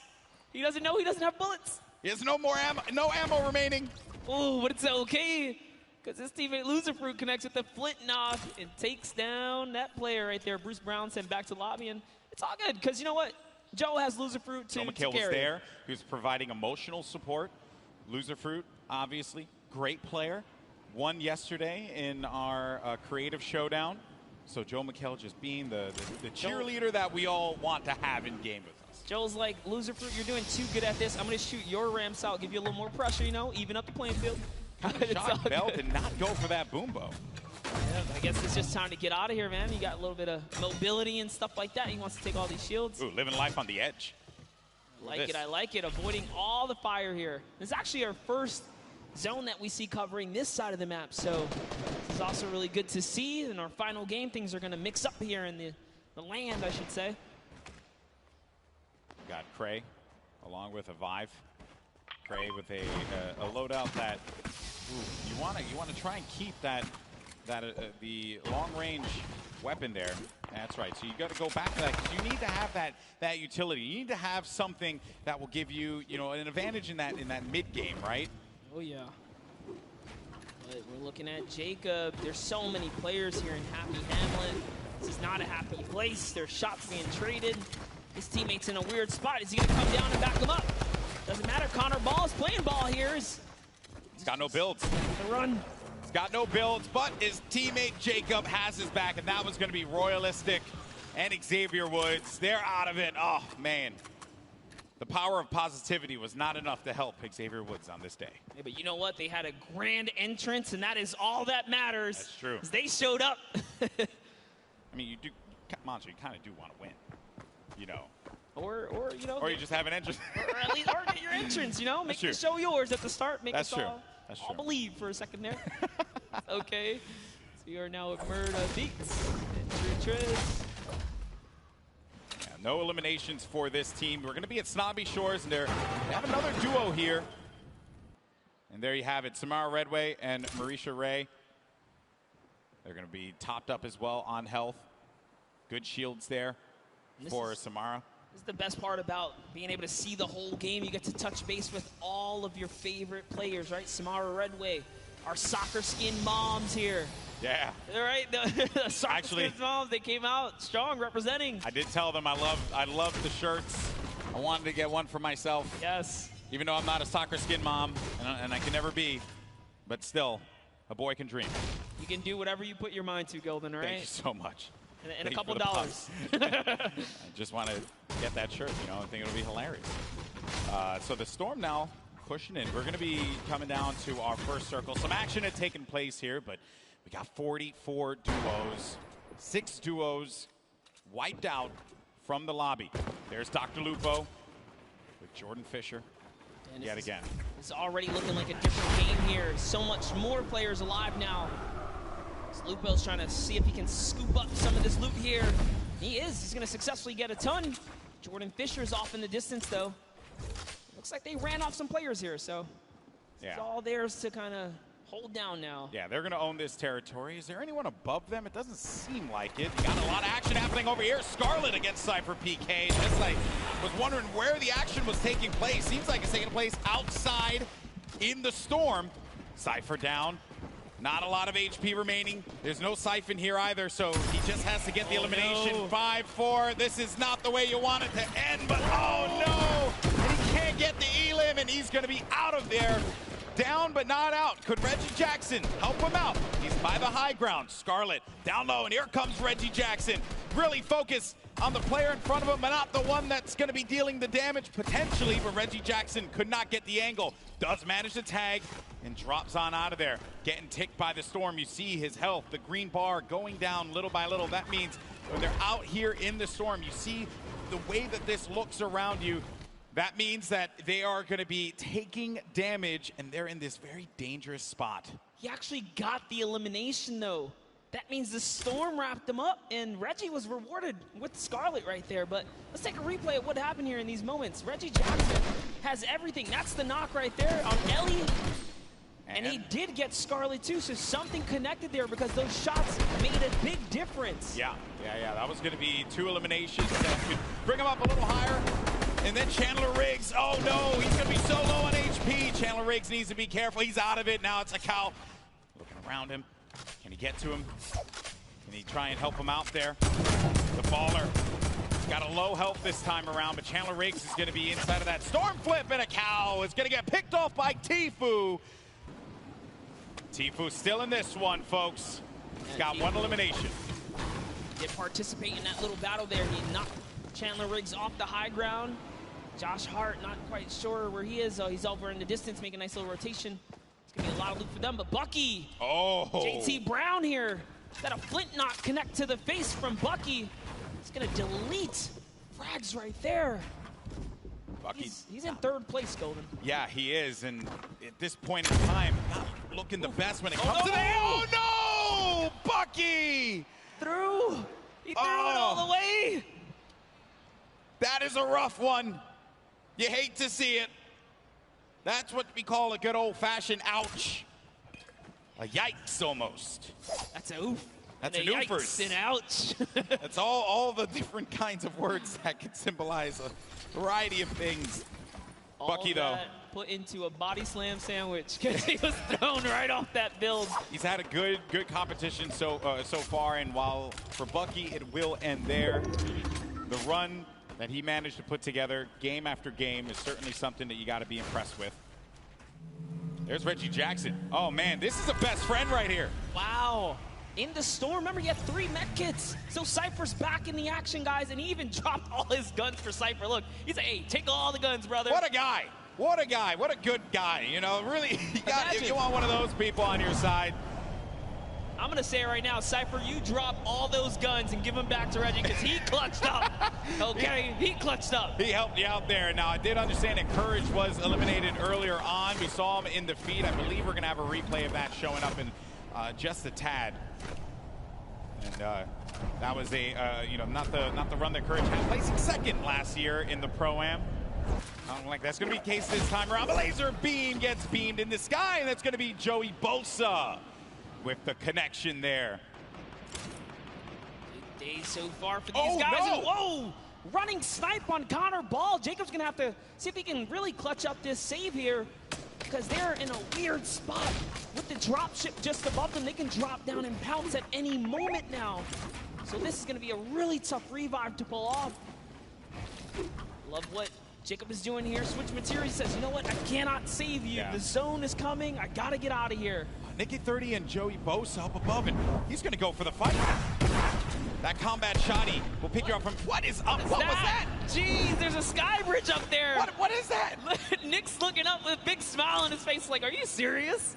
He doesn't know he doesn't have bullets. He has no more ammo, no ammo remaining. Oh, but it's okay, because his teammate Loser Fruit connects with the flint knock and takes down that player right there. Bruce Brown sent back to lobby, and it's all good, because you know what? Joe has Loser Fruit to Joel McHale carry. Was there. He was providing emotional support. Loser Fruit, obviously, great player. Won yesterday in our creative showdown. So Joe McHale just being the cheerleader that we all want to have in game with us. Joel's like, Loser Fruit, you're doing too good at this. I'm going to shoot your ramps out, give you a little more pressure, you know, even up the playing field. Shot Bell did not go for that boombo. Yeah, I guess it's just time to get out of here, man. You got a little bit of mobility and stuff like that. He wants to take all these shields. Ooh, living life on the edge. I like it. Avoiding all the fire here. This is actually our first zone that we see covering this side of the map, so this is also really good to see. In our final game, things are going to mix up here in the land, I should say. Got Cray along with a Vive. Cray with a loadout that you want to try and keep the long range weapon there. That's right. So you got to go back to that, because you need to have that utility. You need to have something that will give you an advantage in that mid game, right? Oh, yeah. But we're looking at Jacob. There's so many players here in Happy Hamlet. This is not a happy place. There's shots being traded. His teammate's in a weird spot. Is he going to come down and back him up? Doesn't matter. Connor Ball is playing ball here. He's got no builds. The run. He's got no builds, but his teammate Jacob has his back, and that was going to be Royalistic and Xavier Woods. They're out of it. Oh, man. The power of positivity was not enough to help Xavier Woods on this day. Yeah, but you know what? They had a grand entrance, and that is all that matters. That's true. They showed up. I mean, Monster, you kind of do want to win, Or you just have an entrance. or at least get your entrance, Make the show yours at the start. Make us all believe for a second there. Okay. So we are now at Murda Beats and Triz. No eliminations for this team. We're going to be at Snobby Shores, and they have another duo here. And there you have it, Samara Redway and Marisha Ray. They're going to be topped up as well on health. Good shields there for Samara. This is the best part about being able to see the whole game. You get to touch base with all of your favorite players, right? Samara Redway, our soccer skin moms here. Yeah. All right, the soccer skin moms, they came out strong representing. I did tell them I love the shirts. I I wanted to get one for myself. Yes. Even though I'm not a soccer skin mom, and I can never be, but still, a boy can dream. You can do whatever you put your mind to, Golden, all right? Thank you so much. And a couple dollars. I just want to get that shirt, you know, I think it'll be hilarious. So the Storm now pushing in. We're going to be coming down to our first circle. Some action had taken place here, but we got 44 duos. 6 duos wiped out from the lobby. There's Dr. Lupo with Jordan Fisher yet again. It's already looking like a different game here. So much more players alive now. Lupo's trying to see if he can scoop up some of this loot here. He is. He's going to successfully get a ton. Jordan Fisher's off in the distance, though. Looks like they ran off some players here, so it's all theirs to kind of hold down now. Yeah, they're going to own this territory. Is there anyone above them? It doesn't seem like it. You got a lot of action happening over here. Scarlet against Cypher PK. Just like, was wondering where the action was taking place. Seems like it's taking place outside in the Storm. Cypher down. Not a lot of HP remaining. There's no Siphon here either, so he just has to get the elimination. 5-4. This is not the way you want it to end, but oh no! And he can't get the elim, and he's going to be out of there. Down but not out. Could Reggie Jackson help him out? He's by the high ground. Scarlet down low, and here comes Reggie Jackson. Really focused on the player in front of him, but not the one that's going to be dealing the damage potentially, but Reggie Jackson could not get the angle. Does manage to tag and drops on out of there. Getting ticked by the Storm. You see his health, the green bar going down little by little. That means when they're out here in the Storm, you see the way that this looks around you. That means that they are going to be taking damage, and they're in this very dangerous spot. He actually got the elimination, though. That means the Storm wrapped him up, and Reggie was rewarded with Scarlet right there. But let's take a replay of what happened here in these moments. Reggie Jackson has everything. That's the knock right there on Ellie. And he did get Scarlet, too, so something connected there because those shots made a big difference. Yeah. That was going to be 2 eliminations that could bring him up a little higher. And then Chandler Riggs, oh no, he's going to be so low on HP. Chandler Riggs needs to be careful. He's out of it. Now it's a cow looking around him. Can he get to him? Can he try and help him out there? The baller got a low health this time around, but Chandler Riggs is going to be inside of that storm flip, and a cow is going to get picked off by Tiefu. Tiefu still in this one, folks. He's got 1 elimination. Did participate in that little battle there. He knocked Chandler Riggs off the high ground. Josh Hart, not quite sure where he is. He's over in the distance, making a nice little rotation. It's going to be a lot of loot for them, but Bucky. Oh. JT Brown here. Got a flint knock connect to the face from Bucky. He's going to delete frags right there. Bucky's he's in 3rd place, Golden. Yeah, he is, and at this point in time, not looking the best when it comes to that. Oh no! Bucky! Through! He threw it all the way! That is a rough one. You hate to see it. That's what we call a good old-fashioned ouch. A yikes, almost. That's a oof. That's a oofers. Yikes and ouch. That's all the different kinds of words that can symbolize a variety of things. All Bucky, though. Put into a body slam sandwich because he was thrown right off that build. He's had a good competition so far, and while for Bucky it will end there, the run that he managed to put together game after game is certainly something that you got to be impressed with. There's Reggie Jackson. Oh man, this is a best friend right here. Wow. In the Storm, remember, he had 3 med kits. So Cypher's back in the action, guys, and he even dropped all his guns for Cypher. Look, he's like, hey, take all the guns, brother. What a guy. What a guy. What a good guy. You know, really, you want one of those people on your side. I'm going to say it right now, Cypher, you drop all those guns and give them back to Reggie because he clutched up. Okay, he clutched up. He helped you out there. Now, I did understand that Courage was eliminated earlier on. We saw him in the feed. I believe we're going to have a replay of that showing up in just a tad. And that was not the run that Courage had, placing 2nd last year in the Pro-Am. I don't like that's going to be the case this time around. The laser beam gets beamed in the sky, and that's going to be Joey Bosa with the connection there. Good day so far for these guys. No. And, whoa! Running snipe on Connor Ball. Jacob's going to have to see if he can really clutch up this save here because they're in a weird spot. With the drop ship just above them, they can drop down and pounce at any moment now. So this is going to be a really tough revive to pull off. Love what Jacob is doing here. Switch materials. He says, you know what? I cannot save you. Yeah. The zone is coming. I got to get out of here. Nicky 30 and Joey Bosa up above, and he's going to go for the fight. That combat shotty will pick you up from... What is up? What was that? Jeez, there's a sky bridge up there. What is that? Nick's looking up with a big smile on his face like, are you serious?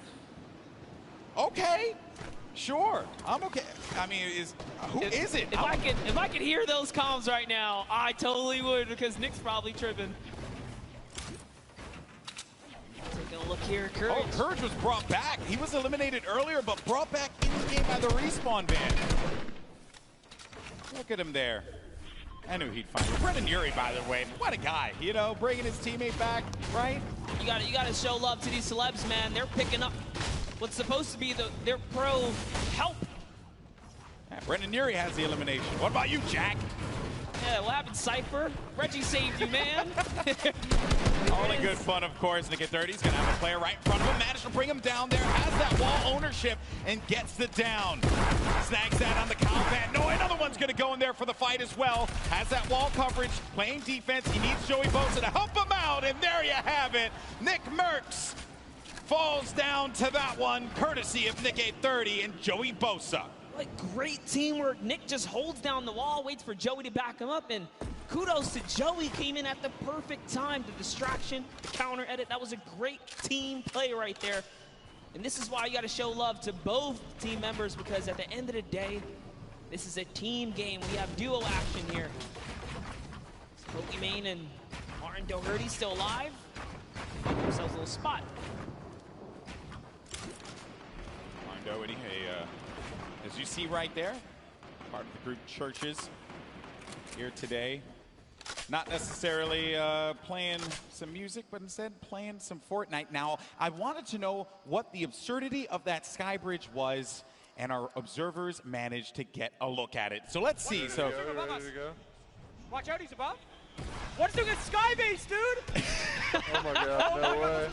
Okay. Sure. I'm okay. I mean, who is it? If I could hear those comms right now, I totally would, because Nick's probably tripping. Taking a look here, Courage. Oh, Courage was brought back. He was eliminated earlier, but brought back in the game by the respawn ban. Look at him there. I knew he'd find it. Brendan Urie, by the way, what a guy. You know, bringing his teammate back, right? You gotta show love to these celebs, man. They're picking up what's supposed to be their pro help. Yeah, Brendan Urie has the elimination. What about you, Jack? Yeah, what happened, Cypher? Reggie saved you, man. Only good fun, of course. Nicky 30 is going to have a player right in front of him. Managed to bring him down there. Has that wall ownership and gets the down. Snags that on the combat. No, another one's going to go in there for the fight as well. Has that wall coverage. Playing defense. He needs Joey Bosa to help him out. And there you have it. Nick Merckx falls down to that one, courtesy of Nicky 30 and Joey Bosa. Like, great teamwork. Nick just holds down the wall, waits for Joey to back him up, and kudos to Joey. Came in at the perfect time. The distraction, the counter edit, that was a great team play right there. And this is why you got to show love to both team members, because at the end of the day, this is a team game. We have duo action here. Pokimane and Martin Doherty still alive. Themselves a little spot. Martin Doherty, as you see right there, part of the group Churches here today. Not necessarily playing some music, but instead playing some Fortnite. Now, I wanted to know what the absurdity of that sky bridge was, and our observers managed to get a look at it. So let's see. So, watch out, he's above. What's doing a sky base, dude? Oh my God, no way.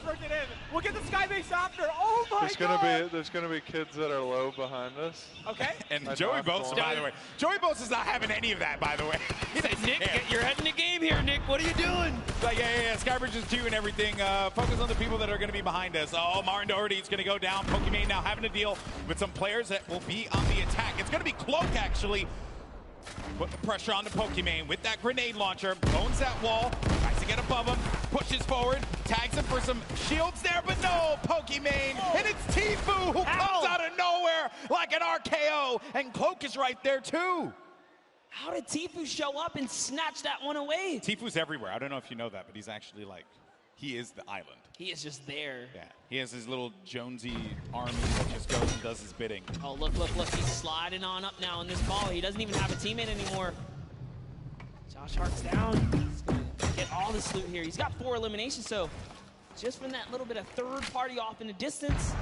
We'll get the sky base after. Oh my God. There's gonna be kids that are low behind us. Okay. And Joey Bosa, by the way. Joey Bosa's not having any of that, by the way. He said, Nick, you're heading the game here, Nick. What are you doing? Like, yeah, Skybridge is 2 and everything. Focus on the people that are going to be behind us. Oh, Martin Doherty is going to go down. Pokimane now having to deal with some players that will be on the attack. It's going to be Cloak, actually. Put the pressure on the Pokimane with that grenade launcher. Owns that wall. Tries to get above him. Pushes forward. Tags him for some shields there, but no, Pokimane. And it's Tefo who comes out of nowhere like an RKO. And Cloak is right there, too. How did Tefo show up and snatch that one away? Tifu's everywhere. I don't know if you know that, but he's actually like, he is the island. He is just there. Yeah, he has his little Jonesy army that just goes and does his bidding. Oh, look. He's sliding on up now in this ball. He doesn't even have a teammate anymore. Josh Hart's down. He's going to get all this loot here. He's got 4 eliminations, so just from that little bit of third party off in the distance,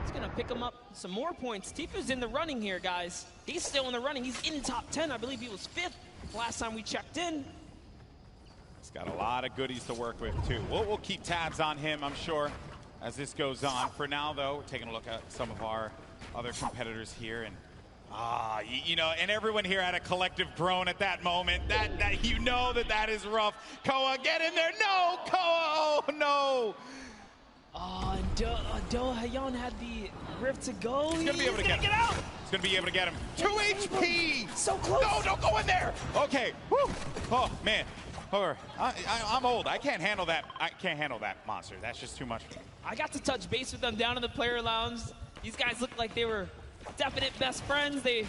it's going to pick him up some more points. Tifu's in the running here, guys. He's still in the running. He's in top 10. I believe he was 5th last time we checked in. He's got a lot of goodies to work with, too. We'll keep tabs on him, I'm sure, as this goes on. For now, though, we're taking a look at some of our other competitors here. And, you know, and everyone here had a collective groan at that moment. That you know that is rough. Koa, get in there. No, Koa. Oh, no. Oh, and Do-Hayon had the rift to go. He's going to be able to get out. He's going to be able to get him. 2 HP. So close. No, don't go in there. Okay. Woo. Oh, man. I'm old. I can't handle that. I can't handle that monster. That's just too much for me. I got to touch base with them down in the player lounge. These guys look like they were definite best friends. They're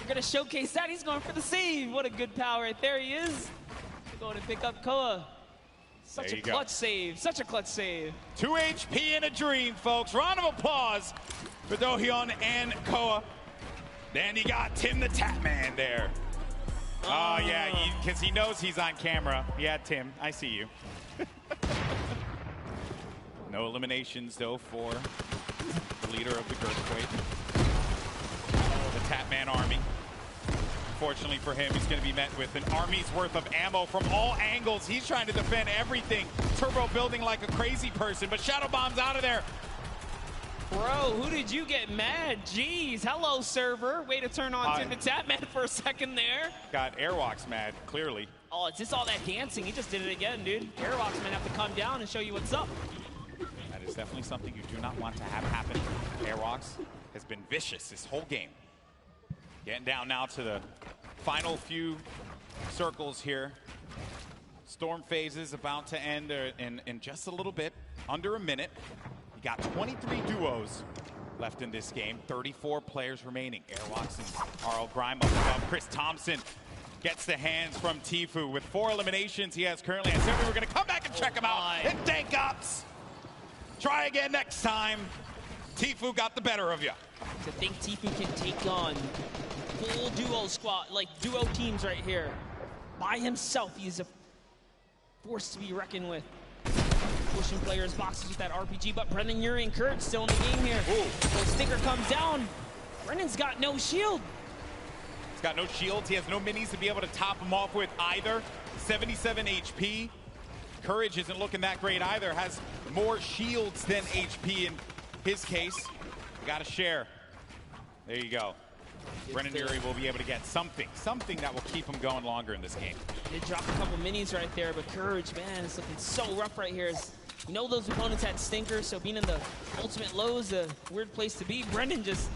going to showcase that. He's going for the save. What a good pal right there he is. They're going to pick up Koa. Such a clutch save. Such a clutch save. 2 HP in a dream, folks. Round of applause for Do-Hayon and Koa. Then you got Tim the Tatman there. Oh, yeah, because he knows he's on camera. Yeah, Tim, I see you. No eliminations, though, for the leader of the Girthquake. The Tatman army. Unfortunately for him, he's going to be met with an army's worth of ammo from all angles. He's trying to defend everything. Turbo building like a crazy person, but Shadow Bomb's out of there. Bro, who did you get mad? Jeez, hello, server. Way to turn on Tim the Tatman for a second there. Got Airwalks mad, clearly. Oh, it's just all that dancing. He just did it again, dude. Airwalks might have to come down and show you what's up. That is definitely something you do not want to have happen. Airwalks has been vicious this whole game. Getting down now to the final few circles here. Storm phase is about to end in just a little bit, under a minute. You got 23 duos left in this game, 34 players remaining. Airwalks and RL Grime up above. Chris Thompson gets the hands from Tiefu. With 4 eliminations he has currently. I said we were going to come back and check him out. And Dank Ops. Try again next time. Tiefu got the better of you. To think Tiefu can take on full duo squad, like duo teams right here. By himself, he's a force to be reckoned with. Pushing players' boxes with that RPG, but Brendan Urie and Kurt still in the game here. The sticker comes down. Brendan's got no shield. He's got no shields. He has no minis to be able to top him off with either. 77 HP. Courage isn't looking that great either. Has more shields than HP in his case. We got to share. There you go. Brendan Urie will be able to get something that will keep him going longer in this game. They dropped a couple minis right there, but Courage, man, it's looking so rough right here. You know those opponents had stinkers, so being in the ultimate low is a weird place to be. Brendan just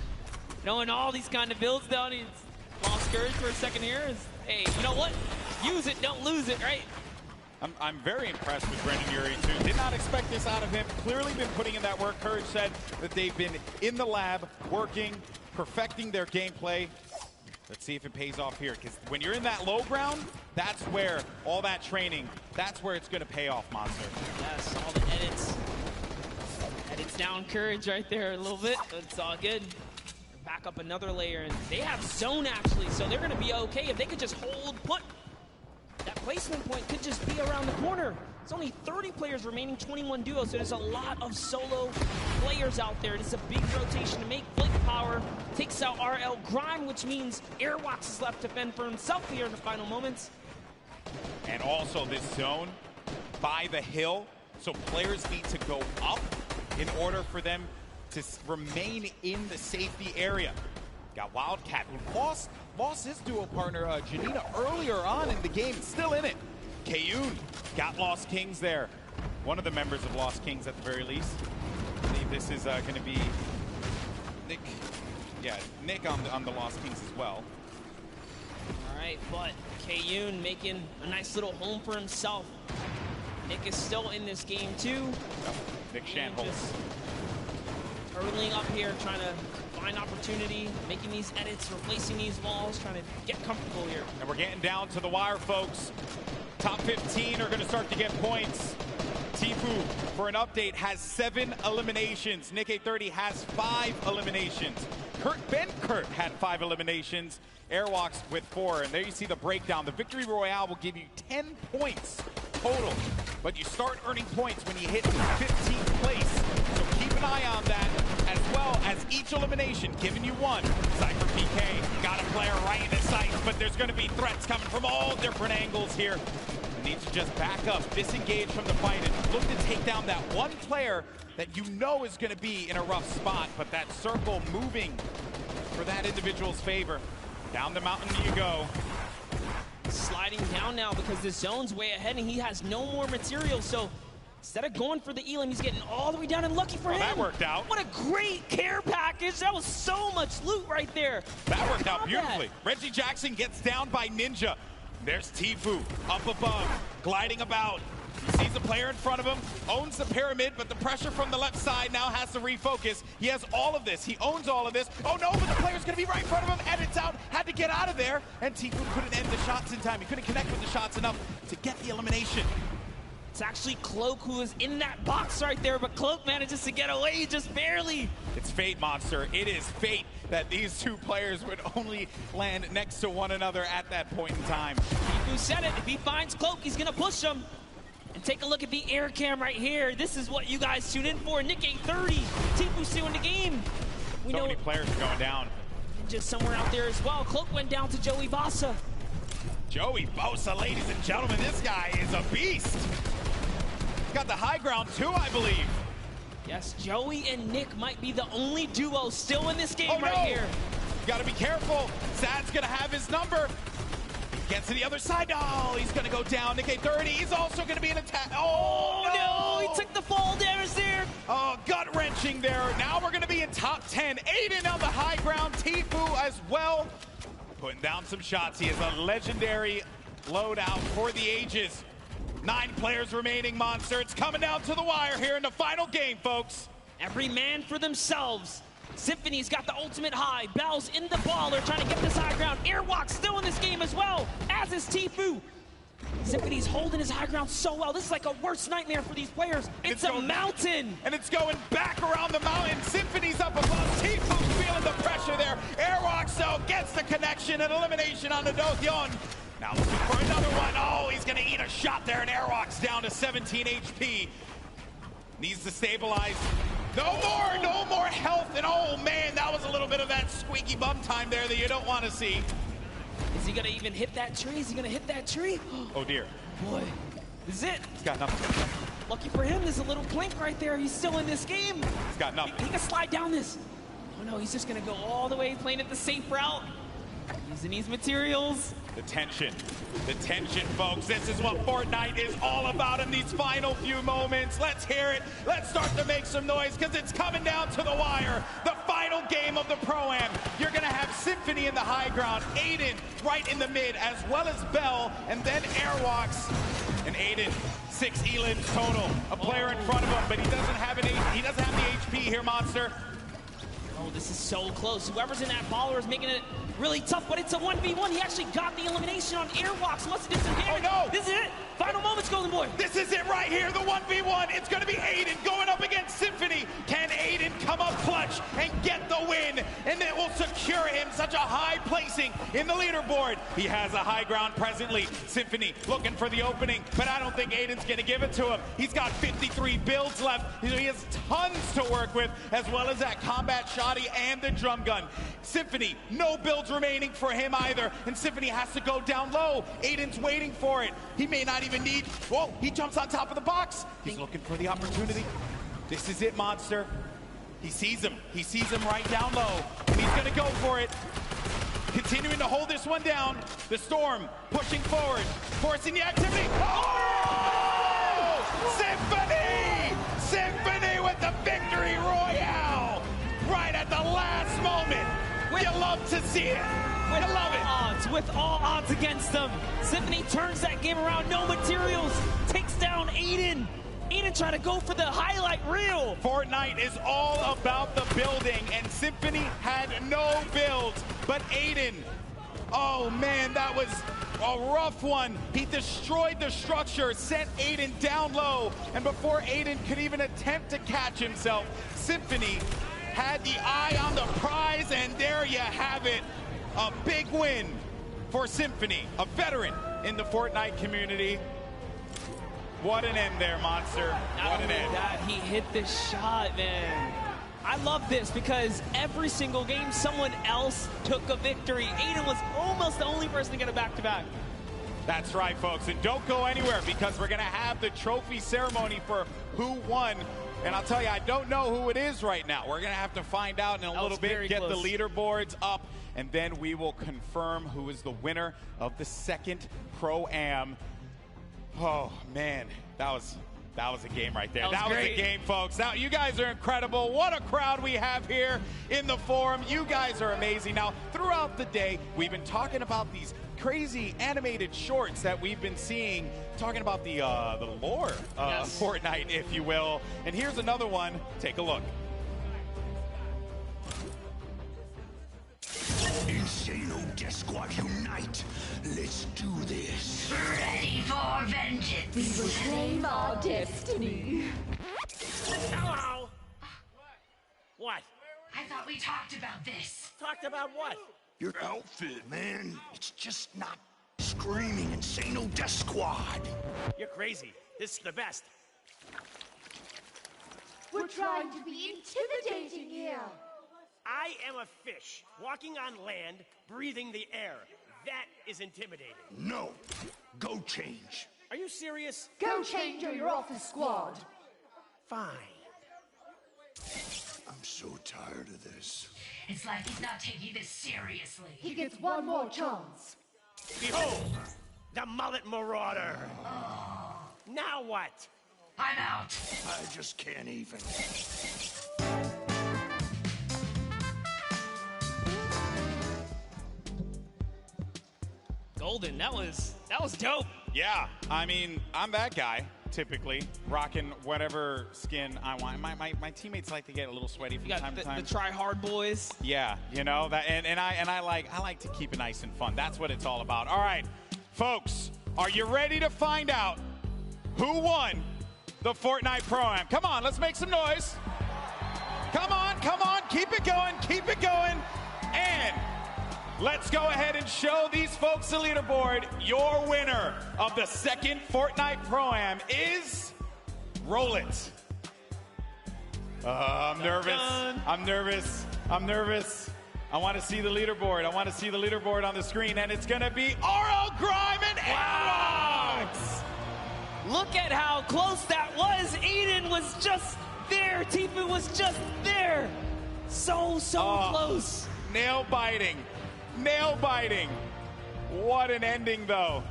knowing all these kind of builds down. He's lost Courage for a second here. Hey, you know what? Use it, don't lose it, right? I'm very impressed with Brendan Urie, too. Did not expect this out of him. Clearly been putting in that work. Courage said that they've been in the lab, working, perfecting their gameplay. Let's see if it pays off here, because when you're in that low ground, that's where all that training, that's where it's going to pay off, Monster. Yes, all the edits. Edits down Courage right there a little bit, but it's all good. Back up another layer, and they have zone, actually, so they're going to be okay. If they could just hold put, that placement point could just be around the corner. It's only 30 players remaining, 21 duos, so there's a lot of solo players out there. It's a big rotation to make. Blink Power takes out RL Grime, which means Airwalks is left to fend for himself here in the final moments. And also this zone by the hill, so players need to go up in order for them to remain in the safety area. Got Wildcat, who lost his duo partner, Janina, earlier on in the game, still in it. Kayun got Lost Kings there. One of the members of Lost Kings at the very least. I believe this is going to be Nick. Yeah, Nick on the Lost Kings as well. All right, but Kayun making a nice little home for himself. Nick is still in this game too. Nick Shanholz. Hurtling up here, trying to find opportunity, making these edits, replacing these walls, trying to get comfortable here. And we're getting down to the wire, folks. Top 15 are going to start to get points. Tiefu, for an update, has 7 eliminations. Nick 830 has 5 eliminations. Kurt had 5 eliminations. Airwalks with 4. And there you see the breakdown. The Victory Royale will give you 10 points total. But you start earning points when you hit 15th place. So keep an eye on that, as well as each elimination giving you 1. Cypher PK got a player right in his sights, but there's going to be threats coming from all different angles here. Needs to just back up, disengage from the fight, and look to take down that one player that you know is going to be in a rough spot, but that circle moving for that individual's favor. Down the mountain you go. Sliding down now because the zone's way ahead and he has no more material, so instead of going for the elim, he's getting all the way down, and lucky for him. That worked out. What a great care package. That was so much loot right there. That worked out beautifully. Reggie Jackson gets down by Ninja. There's Tiefu up above, gliding about. He sees a player in front of him, owns the pyramid, but the pressure from the left side now has to refocus. He has all of this. He owns all of this. Oh no, but the player's going to be right in front of him, and it's out. Had to get out of there, and Tiefu couldn't end the shots in time. He couldn't connect with the shots enough to get the elimination. It's actually Cloak who is in that box right there, but Cloak manages to get away just barely. It's fate, Monster. It is fate that these two players would only land next to one another at that point in time. Tiefu said it. If he finds Cloak, he's going to push him. And take a look at the air cam right here. This is what you guys tune in for. Nick 830. Tiefu's still in the game. We know many players are going down. Just somewhere out there as well. Cloak went down to Joey Bossa. Joey Bossa, ladies and gentlemen, this guy is a beast. He's got the high ground too, I believe. Yes, Joey and Nick might be the only duo still in this game here. You got to be careful. Sad's going to have his number. Gets to the other side. Oh, he's going to go down. Nikkei 30. He's also going to be an attack. Oh, no! He took the fall damage there. Oh, gut-wrenching there. Now we're going to be in top 10. Aiden on the high ground. Teifu as well. Putting down some shots. He is a legendary loadout for the ages. 9 players remaining, Monster. It's coming down to the wire here in the final game, folks. Every man for themselves. Symphony's got the ultimate high. Bell's in the ball. They're trying to get this high ground. Airwalk still in this game as well, as is Teifu. Symphony's holding his high ground so well. This is like a worst nightmare for these players. It's a mountain. And it's going back around the mountain. Symphony's up above. Teifu's feeling the pressure there. Airwalk so gets the connection and elimination on the Dokyeon. Now looking for another one. Oh, he's going to eat a shot there, and Airwalk's down to 17 HP. Needs to stabilize. No more health. And oh man, that was a little bit of that squeaky bum time there that you don't want to see. Is he going to even hit that tree? Is he going to hit that tree? Oh dear. Boy, this is it. He's got nothing. Lucky for him, there's a little plank right there. He's still in this game. He's got nothing. He can slide down this. Oh no, he's just going to go all the way, playing it the safe route. Using these materials. The tension, folks. This is what Fortnite is all about in these final few moments. Let's hear it. Let's start to make some noise because it's coming down to the wire. The final game of the Pro-Am. You're going to have Symphony in the high ground, Aiden right in the mid, as well as Bell, and then Airwalks. And Aiden, 6 elims total. A player in front of him, but he doesn't have the HP here, Monster. Oh, this is so close. Whoever's in that baller is making it really tough, but it's a 1v1. He actually got the elimination on Airwalks. Must have did some damage. Oh, no. This is it. Final moments, Golden Boy. This is it right here, the 1v1. It's going to be Aiden going up against Symphony. Can Aiden come up clutch and get the win? And it will secure him such a high placing in the leaderboard. He has a high ground presently. Symphony looking for the opening, but I don't think Aiden's going to give it to him. He's got 53 builds left. He has tons to work with, as well as that combat shoddy and the drum gun. Symphony, no builds remaining for him either, and Symphony has to go down low. Aiden's waiting for it. He may not even need. Whoa, he jumps on top of the box. He's looking for the opportunity. This is it, Monster. He sees him. He sees him right down low, and he's going to go for it. Continuing to hold this one down. The Storm pushing forward, forcing the activity. Oh! Symphony! Symphony with the victory royale! Right at the last moment. You love to see it. I love it. With all odds against them, Symphony turns that game around. No materials, takes down Aiden. Aiden trying to go for the highlight reel. Fortnite is all about the building, and Symphony had no builds, but Aiden, oh man, that was a rough one. He destroyed the structure, sent Aiden down low, and before Aiden could even attempt to catch himself, Symphony had the eye on the prize, and there you have it. A big win for Symphony, a veteran in the Fortnite community. What an end there, Monster. What an end. God, he hit this shot, man. I love this because every single game, someone else took a victory. Aiden was almost the only person to get a back-to-back. That's right, folks. And don't go anywhere because we're going to have the trophy ceremony for who won. And I'll tell you, I don't know who it is right now. We're going to have to find out in a little bit, get the leaderboards up, and then we will confirm who is the winner of the second Pro-Am. Oh, man, that was a game right there. That was a game, folks. Now, you guys are incredible. What a crowd we have here in the forum. You guys are amazing. Now, throughout the day, we've been talking about these crazy animated shorts that we've been seeing, talking about the lore of Fortnite, if you will. And here's another one. Take a look. Insano Death Squad unite. Let's do this. Ready for vengeance. We will claim our destiny. Hello. What? I thought we talked about this. Talked about what? Your outfit, man. It's just not screaming Insano Death Squad. You're crazy. This is the best. We're trying to be intimidating here. I am a fish, walking on land, breathing the air. That is intimidating. No. Go change. Are you serious? Go change or you're off the squad. Fine. I'm so tired of this. It's like he's not taking this seriously. He gets one more chance. Behold, the mullet marauder. Now what? I'm out. I just can't even. Golden, that was dope. Yeah, I mean, I'm that guy, typically, rocking whatever skin I want. My teammates like to get a little sweaty from time to time. The try-hard boys. Yeah, you know, that, and I like to keep it nice and fun. That's what it's all about. All right, folks, are you ready to find out who won the Fortnite Pro-Am? Come on, let's make some noise. Come on, keep it going, and let's go ahead and show these folks the leaderboard. Your winner of the second Fortnite Pro-Am is... Roll it. I'm nervous. I want to see the leaderboard. On the screen, and it's going to be RL Grime and Aerox. Look at how close that was. Aiden was just there. Tefo was just there. So close. Nail biting. What an ending, though.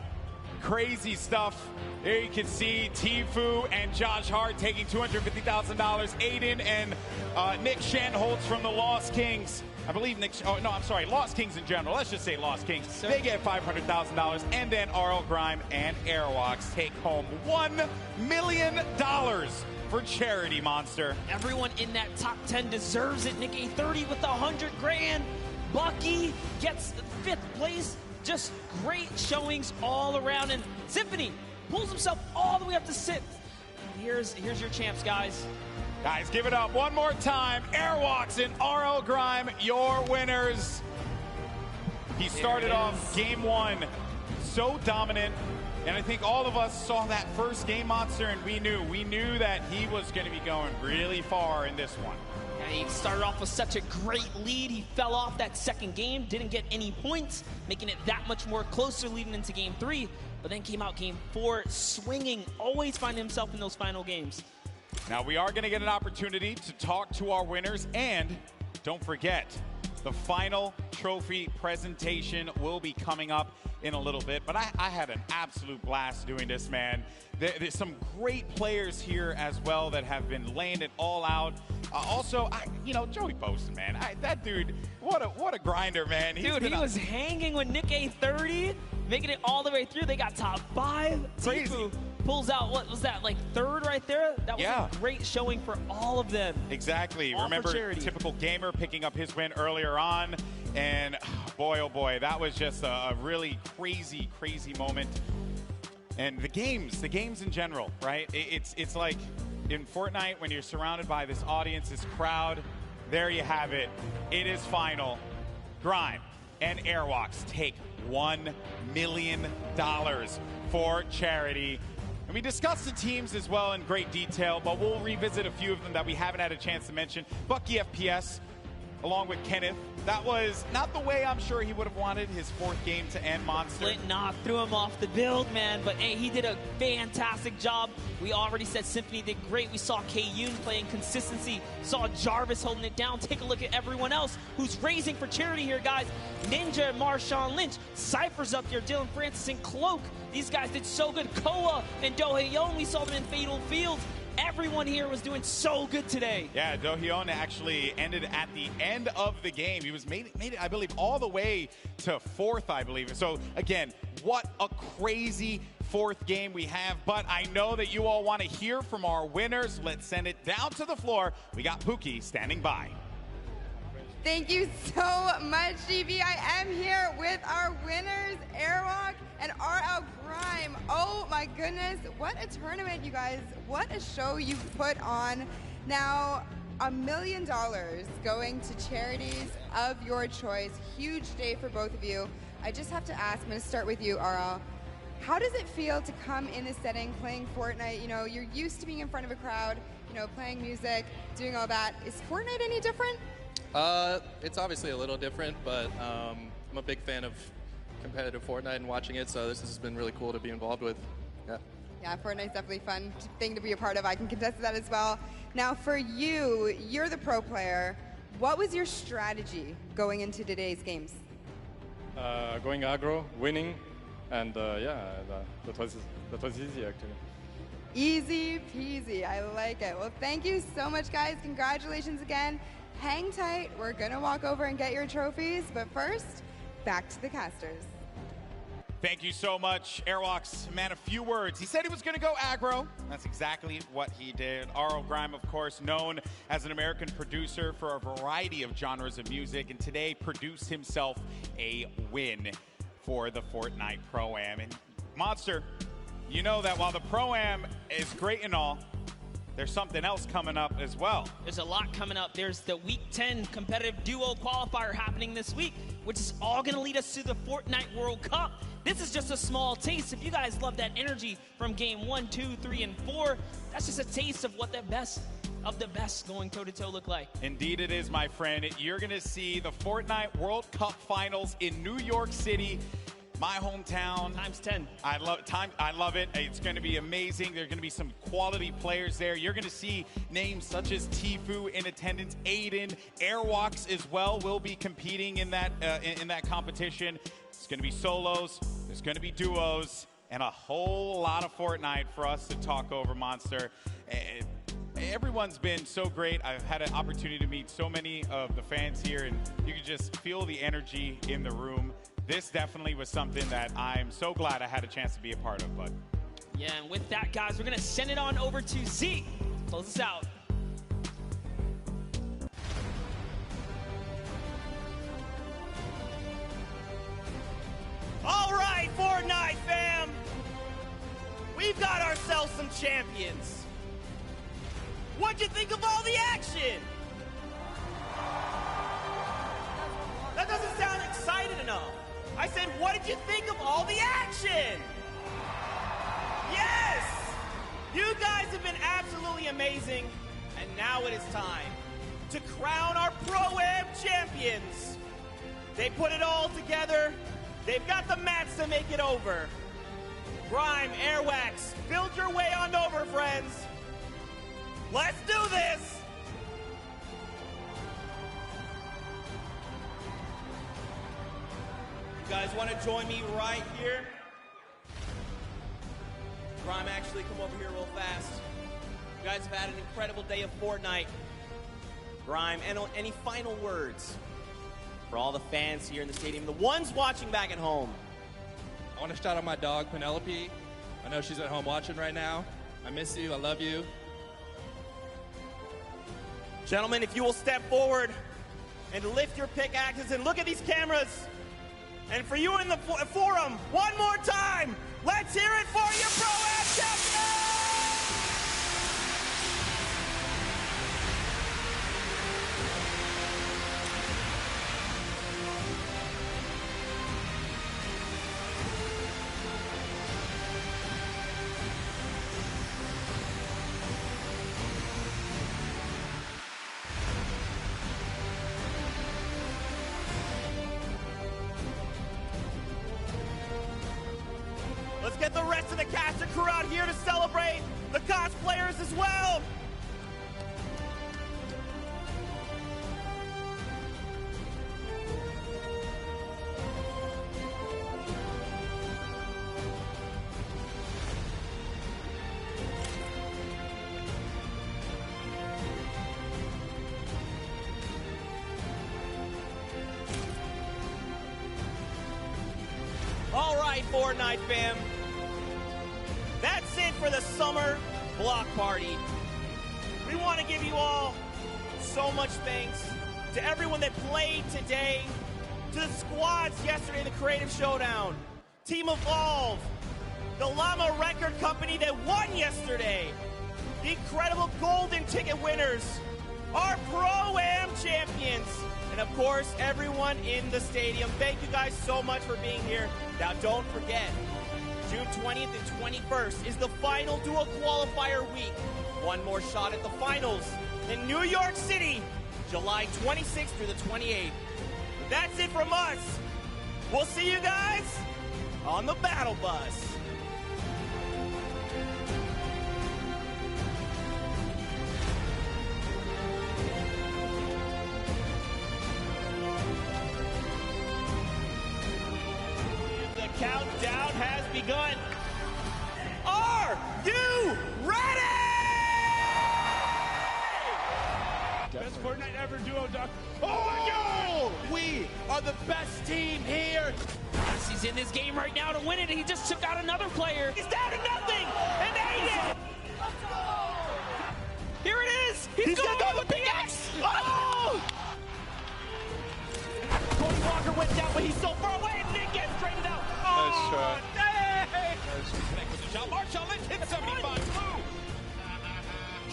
Crazy stuff. There you can see Tefo and Josh Hart taking $250,000. Aiden and Nick Shanholtz from the Lost Kings. I believe Lost Kings in general. Let's just say Lost Kings. Sir. They get $500,000. And then RL Grime and Airwalks take home $1 million for charity, Monster. Everyone in that top 10 deserves it. Nick A30 with $100,000. Bucky gets 5th place. Just great showings all around. And Symphony pulls himself all the way up to 6th. Here's your champs, guys. Guys, give it up one more time. Airwalks and RL Grime, your winners. He started off game 1 so dominant. And I think all of us saw that first game, Monster, and we knew that he was going to be going really far in this one. Yeah, he started off with such a great lead. He fell off that second game, didn't get any points, making it that much more closer leading into game 3. But then came out game 4, swinging, always finding himself in those final games. Now, we are going to get an opportunity to talk to our winners, and don't forget, the final trophy presentation will be coming up in a little bit. But I had an absolute blast doing this, man. There's some great players here as well that have been laying it all out. Also, Joey Bosun, man. That dude, what a grinder, man. Dude, he was hanging with Nick A30, making it all the way through. They got top 5. Crazy. Tefo pulls out, what was that, like 3rd right there? That was a great showing for all of them. Exactly. All Remember, Typical Gamer picking up his win earlier on. And boy, oh boy, that was just a really crazy, crazy moment. And the games in general, right? It's like in Fortnite when you're surrounded by this audience, this crowd. There you have it. It is final. Grime and Airwalks take $1 million for charity. And we discussed the teams as well in great detail, but we'll revisit a few of them that we haven't had a chance to mention. Bucky FPS, along with Kenneth. That was not the way I'm sure he would have wanted his 4th game to end, Monster. Flint threw him off the build, man. But, hey, he did a fantastic job. We already said Symphony did great. We saw K-Yoon playing consistency. Saw Jarvis holding it down. Take a look at everyone else who's raising for charity here, guys. Ninja and Marshawn Lynch. Cypher's up there. Dylan Francis and Cloak. These guys did so good. Koa and Dohaeon, we saw them in Fatal Fields. Everyone here was doing so good today. Yeah, Dohaeon actually ended at the end of the game. He was made it, I believe, all the way to 4th, I believe. So, again, what a crazy 4th game we have. But I know that you all want to hear from our winners. Let's send it down to the floor. We got Pookie standing by. Thank you so much, GB. I am here with our winners, Airwalk and RL Grime. Oh my goodness, what a tournament, you guys. What a show you put on. Now, $1 million going to charities of your choice. Huge day for both of you. I just have to ask, I'm gonna start with you, RL. How does it feel to come in this setting, playing Fortnite? You know, you're used to being in front of a crowd, you know, playing music, doing all that. Is Fortnite any different? It's obviously a little different, but I'm a big fan of competitive Fortnite and watching it, so this has been really cool to be involved with. Yeah, Fortnite's definitely a fun thing to be a part of. I can contest that as well. Now for you, you're the pro player. What was your strategy going into today's games? going aggro, winning, and yeah, that was easy actually. Easy peasy, I like it. Well, thank you so much, guys. Congratulations again. Hang tight, we're gonna walk over and get your trophies, but first, back to the casters. Thank you so much, Airwalks. Man, a few words. He said he was going to go aggro. That's exactly what he did. R.L. Grime, of course, known as an American producer for a variety of genres of music, and today produced himself a win for the Fortnite Pro-Am. And Monster, you know that while the Pro-Am is great and all, there's something else coming up as well. There's a lot coming up. There's the Week 10 competitive duo qualifier happening this week, which is all going to lead us to the Fortnite World Cup. This is just a small taste. If you guys love that energy from game 1, 2, 3, and 4, that's just a taste of what the best of the best going toe-to-toe look like. Indeed it is, my friend. You're going to see the Fortnite World Cup Finals in New York City, my hometown. Times 10. I love it. It's going to be amazing. There are going to be some quality players there. You're going to see names such as Tiefu in attendance, Aiden, Airwalks as well will be competing in that competition. It's going to be solos. There's going to be duos, and a whole lot of Fortnite for us to talk over, Monster. Everyone's been so great. I've had an opportunity to meet so many of the fans here, and you can just feel the energy in the room. This definitely was something that I'm so glad I had a chance to be a part of, bud. Yeah, and with that, guys, we're going to send it on over to Zeke. Close us out. All right, Fortnite fam. We've got ourselves some champions. What'd you think of all the action? That doesn't sound excited enough. I said, what did you think of all the action? Yes! You guys have been absolutely amazing, and now it is time to crown our Pro-Am champions. They put it all together. They've got the mats to make it over. Grime, Airwax, build your way on over, friends. Let's do this! You guys want to join me right here? Grime, actually, come over here real fast. You guys have had an incredible day of Fortnite. Grime, any final words for all the fans here in the stadium, the ones watching back at home? I want to shout out my dog, Penelope. I know she's at home watching right now. I miss you. I love you. Gentlemen, if you will step forward and lift your pickaxes and look at these cameras. And for you in the forum, one more time, let's hear it for your Pro-Am champion! Let's get the rest of the cast and crew out here to celebrate the cosplayers as well. All right, Fortnite fam. That's it for the summer block party. We want to give you all so much thanks to everyone that played today, to the squads yesterday in the Creative Showdown, Team Evolve, the Llama Record Company that won yesterday, the incredible golden ticket winners, our Pro-Am champions, and of course, everyone in the stadium. Thank you guys so much for being here. Now, don't forget, June 20th and 21st is the final dual qualifier week. One more shot at the finals in New York City, July 26th through the 28th. That's it from us. We'll see you guys on the battle bus. begun. Are you ready? Best Fortnite ever duo, Doc. Oh my God! We are the best team here. Yes, he's in this game right now to win it. He just took out another player. He's down to nothing. And Aiden. Here it is. He's gonna go with the X. Oh! Cody Walker went down, but he's so far away. And Nick gets traded out. Nice try. Hey! Connect with the shot. Marshall hit 75 blue.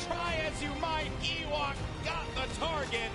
Try as you might, Ewok got the target.